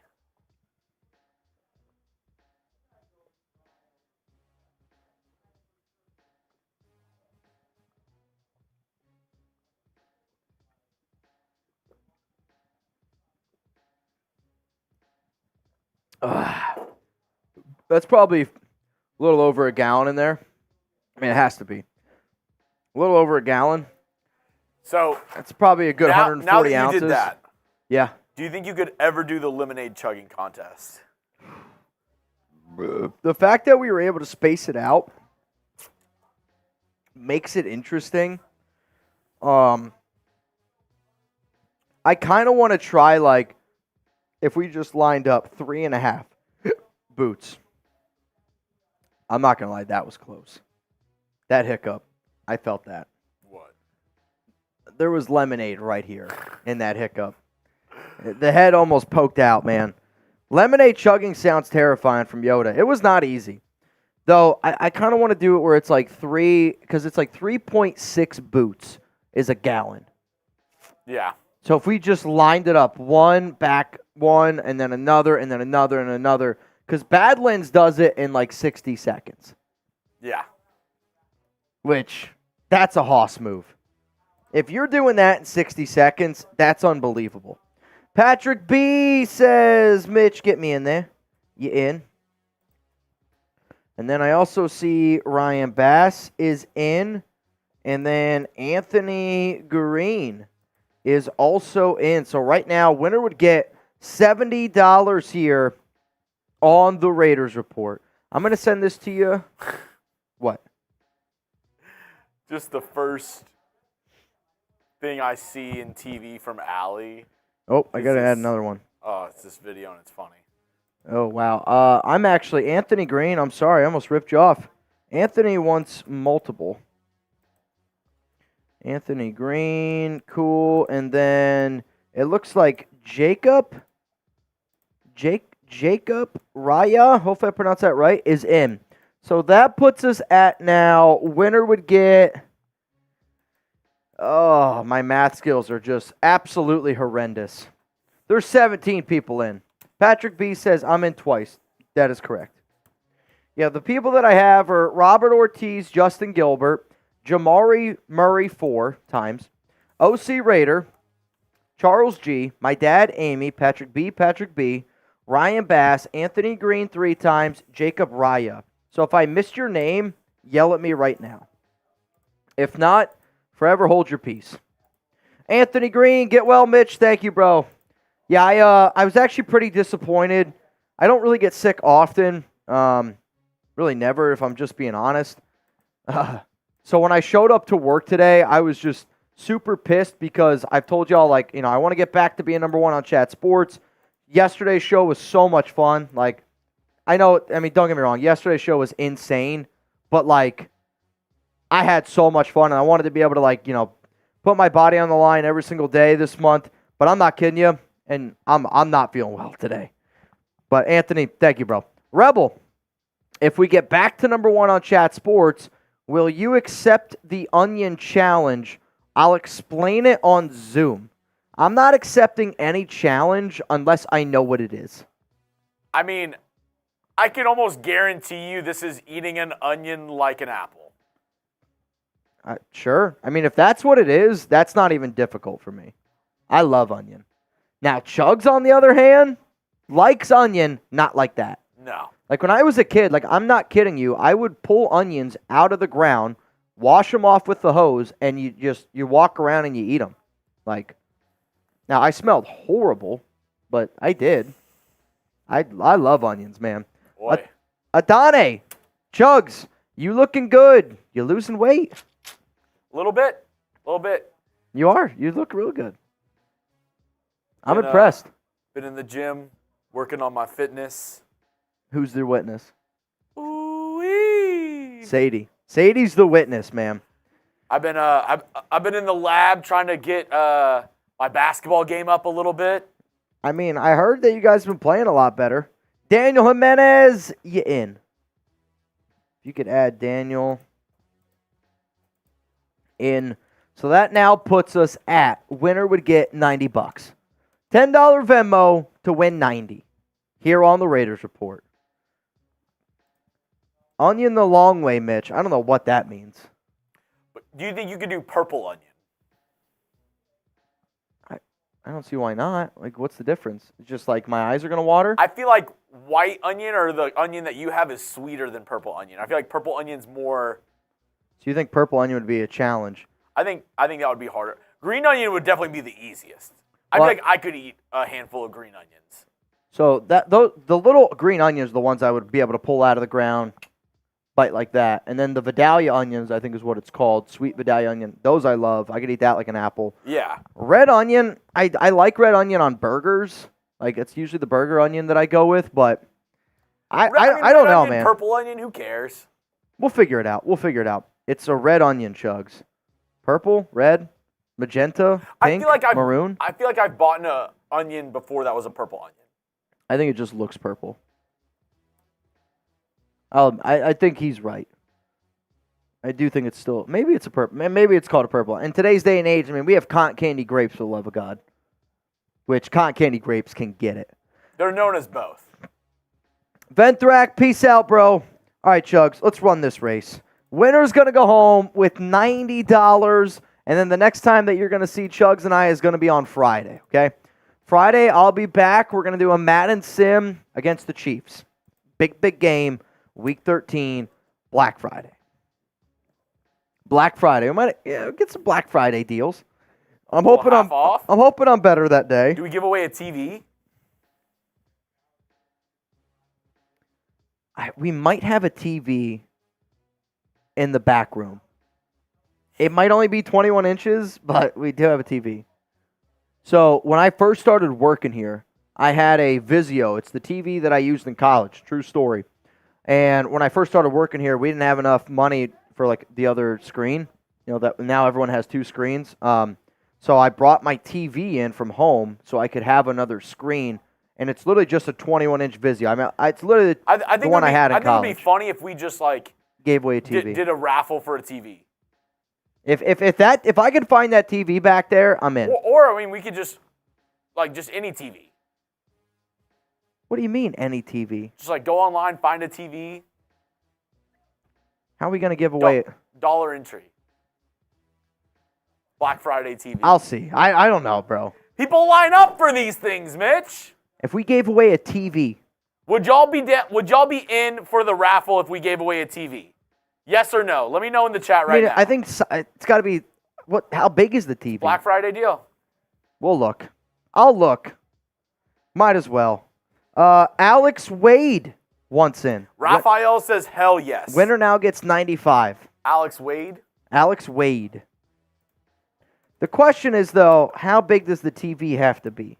That's probably a little over a gallon in there. I mean, it has to be. A little over a gallon. So that's probably a good 140 now that you ounces. did that, yeah. Do you think you could ever do the lemonade chugging contest? The fact that we were able to space it out makes it interesting. I kind of want to try, if we just lined up 3.5 boots. I'm not going to lie, that was close. That hiccup, I felt that. What? There was lemonade right here in that hiccup. The head almost poked out, man. Lemonade chugging sounds terrifying from Yoda. It was not easy. Though, I kind of want to do it where it's because it's 3.6 boots is a gallon. Yeah. So if we just lined it up, one, back one, and then another, and then another, and another, because Badlands does it in 60 seconds. Yeah. Which, that's a hoss move. If you're doing that in 60 seconds, that's unbelievable. Patrick B says, Mitch, get me in there. You in? And then I also see Ryan Bass is in. And then Anthony Green is also in. So right now, winner would get $70 here on the Raiders Report. I'm going to send this to you. What? Just the first thing I see in TV from Allie. Oh, I got to add another one. Oh, it's this video and it's funny. Oh, wow. I'm actually Anthony Green. I'm sorry. I almost ripped you off. Anthony wants multiple. Anthony Green. Cool. And then it looks like Jacob Raya, hopefully I pronounced that right, is in. So that puts us at now, winner would get Oh, my math skills are just absolutely horrendous. There's 17 people in. Patrick B says I'm in twice. That is correct. Yeah, the people that I have are Robert Ortiz, Justin Gilbert, Jamari Murray 4 times, OC Raider, Charles G, my dad Amy, Patrick B, Ryan Bass, Anthony Green 3 times, Jacob Raya. So if I missed your name, yell at me right now. If not, forever hold your peace. Anthony Green, get well, Mitch. Thank you, bro. Yeah, I was actually pretty disappointed. I don't really get sick often. Really never, if I'm just being honest. So when I showed up to work today, I was just super pissed because I've told y'all, like, I want to get back to being number one on Chat Sports. Yesterday's show was so much fun. Like, don't get me wrong. Yesterday's show was insane. But, like, I had so much fun, and I wanted to be able to, like, put my body on the line every single day this month. But I'm not kidding you, and I'm not feeling well today. But, Anthony, thank you, bro. Rebel, if we get back to number one on Chat Sports, will you accept the Onion Challenge? I'll explain it on Zoom. I'm not accepting any challenge unless I know what it is. I mean, I can almost guarantee you this is eating an onion like an apple. Sure. I mean, if that's what it is, that's not even difficult for me. I love onion. Now, Chuggs, on the other hand, likes onion, not like that. No. Like when I was a kid, like I'm not kidding you, I would pull onions out of the ground, wash them off with the hose, and you walk around and you eat them. Like, now I smelled horrible, but I did. I love onions, man. Boy. Adane, Chuggs, you looking good. You losing weight? A little bit. You are. You look real good. I'm impressed. Been in the gym, working on my fitness. Who's the witness? Ooh-wee. Sadie. Sadie's the witness, man. I've been in the lab trying to get my basketball game up a little bit. I mean, I heard that you guys have been playing a lot better. Daniel Jimenez, you in. If you could add Daniel in. So that now puts us at winner would get $90. $10 Venmo to win 90 here on the Raiders Report. Onion the long way, Mitch. I don't know what that means. But do you think you could do purple onion? I don't see why not. Like, what's the difference? It's just like my eyes are going to water? I feel like white onion or the onion that you have is sweeter than purple onion. I feel like purple onion's more... So you think purple onion would be a challenge? I think that would be harder. Green onion would definitely be the easiest. I feel like I could eat a handful of green onions. So the little green onions are the ones I would be able to pull out of the ground, bite like that. And then the Vidalia onions, I think is what it's called, sweet Vidalia onion. Those I love. I could eat that like an apple. Yeah. Red onion, I like red onion on burgers. Like, it's usually the burger onion that I go with, but I don't know, man. Purple onion, who cares? We'll figure it out. It's a red onion, Chuggs. Purple, red, magenta, pink, maroon. I feel like I've bought an onion before that was a purple onion. I think it just looks purple. I think he's right. I do think it's still... Maybe it's a purple. Maybe it's called a purple. In today's day and age, I mean, we have cotton candy grapes, for the love of God. Which cotton candy grapes can get it. They're known as both. Venthrak, peace out, bro. All right, Chuggs, let's run this race. Winner's going to go home with $90, and then the next time that you're going to see Chuggs and I is going to be on Friday, okay? Friday, I'll be back. We're going to do a Madden Sim against the Chiefs. Big game, Week 13, Black Friday. Black Friday. We might get some Black Friday deals. I'm hoping I'm better that day. Do we give away a TV? We might have a TV in the back room. It might only be 21 inches, but we do have a TV. So when I first started working here, I had a Vizio. It's the TV that I used in college. True story. And when I first started working here, we didn't have enough money for like the other screen. That now everyone has two screens. So I brought my TV in from home so I could have another screen. And it's literally just a 21-inch Vizio. I mean, it's literally the one I had in college. I think it would be funny if we just like gave away a TV. Did a raffle for a TV. If I could find that TV back there, I'm in. Or I mean, we could just any TV. What do you mean, any TV? Just like go online, find a TV. How are we gonna give away it? Dollar entry. Black Friday TV. I'll see. I don't know, bro. People line up for these things, Mitch. If we gave away a TV, would y'all be in for the raffle if we gave away a TV? Yes or no? Let me know in the chat right now. I think it's got to be. How big is the TV? Black Friday deal. We'll look. I'll look. Might as well. Alex Wade wants in. Raphael says hell yes. Winner now gets 95. Alex Wade. Alex Wade. The question is though, how big does the TV have to be?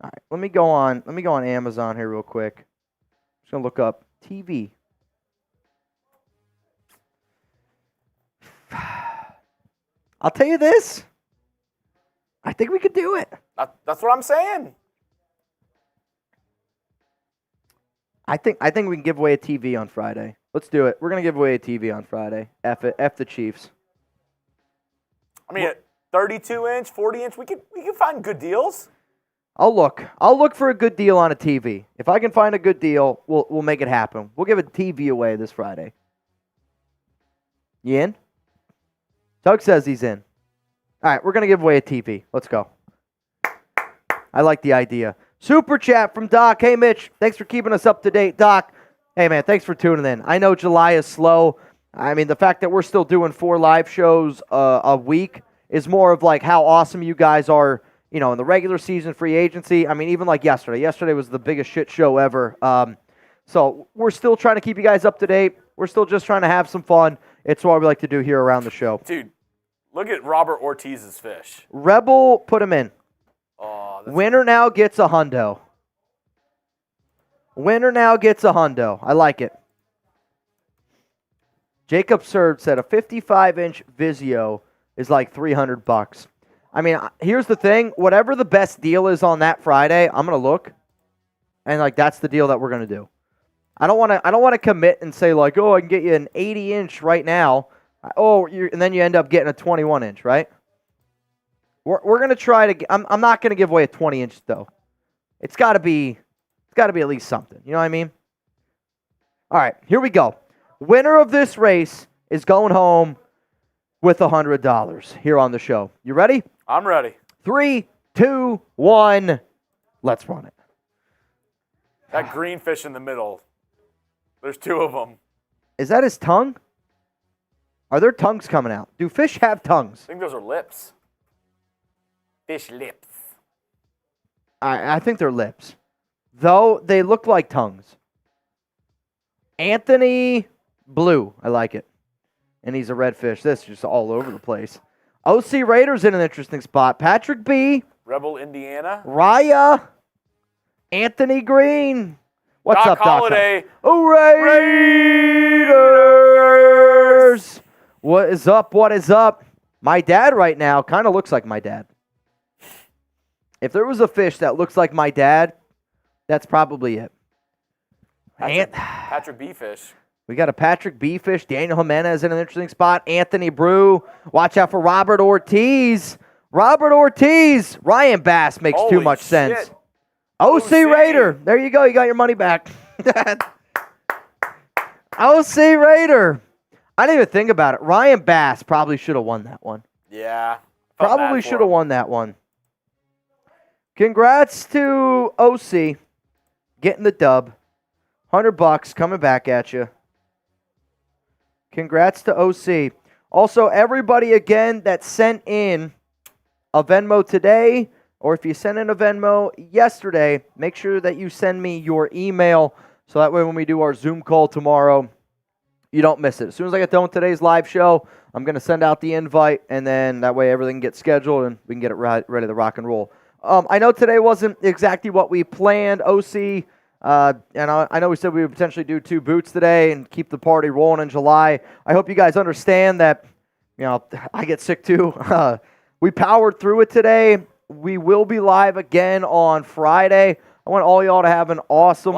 All right, let me go on Amazon here real quick. I'm just gonna look up TV. I'll tell you this. I think we could do it. That's what I'm saying. I think we can give away a TV on Friday. Let's do it. We're gonna give away a TV on Friday. F it. F the Chiefs. I mean, 32-inch, 40-inch, we can find good deals. I'll look for a good deal on a TV. If I can find a good deal, we'll make it happen. We'll give a TV away this Friday. You in? Doug says he's in. All right, we're going to give away a TV. Let's go. I like the idea. Super chat from Doc. Hey, Mitch, thanks for keeping us up to date. Doc, hey, man, thanks for tuning in. I know July is slow. I mean, the fact that we're still doing 4 live shows a week is more of like how awesome you guys are, in the regular season free agency. I mean, even like yesterday. Yesterday was the biggest shit show ever. So we're still trying to keep you guys up to date. We're still just trying to have some fun. It's what we like to do here around the show. Dude, look at Robert Ortiz's fish. Rebel, put him in. Oh, Winner now gets a hundo. Winner now gets a hundo. I like it. Jacob Surd said a 55-inch Vizio is like $300. I mean, here's the thing. Whatever the best deal is on that Friday, I'm going to look. And, that's the deal that we're going to do. I don't want to commit and say, I can get you an 80-inch right now. And then you end up getting a 21-inch, right? We're going to try to I'm not going to give away a 20-inch, though. It's got to be at least something. You know what I mean? All right, here we go. Winner of this race is going home with $100 here on the show. You ready? I'm ready. 3, 2, 1. Let's run it. That green fish in the middle. There's 2 of them. Is that his tongue? Are there tongues coming out? Do fish have tongues? I think those are lips. Fish lips. I think they're lips. Though they look like tongues. Anthony Blue. I like it. And he's a red fish. This is just all over the place. OC Raiders in an interesting spot. Patrick B. Rebel, Indiana. Raya. Anthony Green. What's Doc up, Holiday. Doc? Oh, Raiders. What is up? What is up? My dad right now kind of looks like my dad. If there was a fish that looks like my dad, that's probably it. Patrick B. fish. We got a Patrick B. fish. Daniel Jimenez in an interesting spot. Anthony Brew. Watch out for Robert Ortiz. Robert Ortiz. Ryan Bass makes too much sense. OC Raider. There you go. You got your money back. OC Raider. I didn't even think about it. Ryan Bass probably should have won that one. Yeah. Probably should have won that one. Congrats to OC getting the dub. $100 coming back at you. Congrats to OC. Also, everybody again that sent in a Venmo today, or if you sent in a Venmo yesterday, make sure that you send me your email so that way when we do our Zoom call tomorrow, you don't miss it. As soon as I get done with today's live show, I'm going to send out the invite, and then that way everything gets scheduled and we can get it ready to rock and roll. I know today wasn't exactly what we planned, OC, and I know we said we would potentially do 2 boots today and keep the party rolling in July. I hope you guys understand that, I get sick too. We powered through it today. We will be live again on Friday. I want all y'all to have an awesome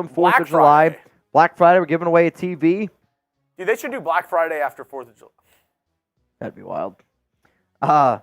4th of July. Black Friday, we're giving away a TV. Dude, they should do Black Friday after 4th of July. That'd be wild. We're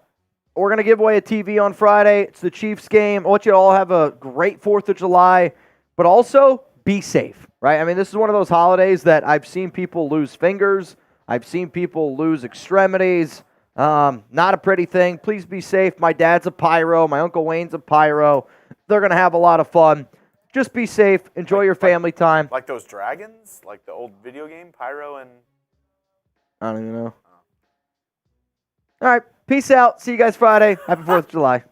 going to give away a TV on Friday. It's the Chiefs game. I want you to all have a great 4th of July, but also be safe, right? I mean, this is one of those holidays that I've seen people lose fingers. I've seen people lose extremities. Not a pretty thing. Please be safe. My dad's a pyro. My Uncle Wayne's a pyro. They're going to have a lot of fun. Just be safe. Enjoy your family time. Like those dragons? Like the old video game, Pyro and... I don't even know. All right. Peace out. See you guys Friday. Happy 4th of July.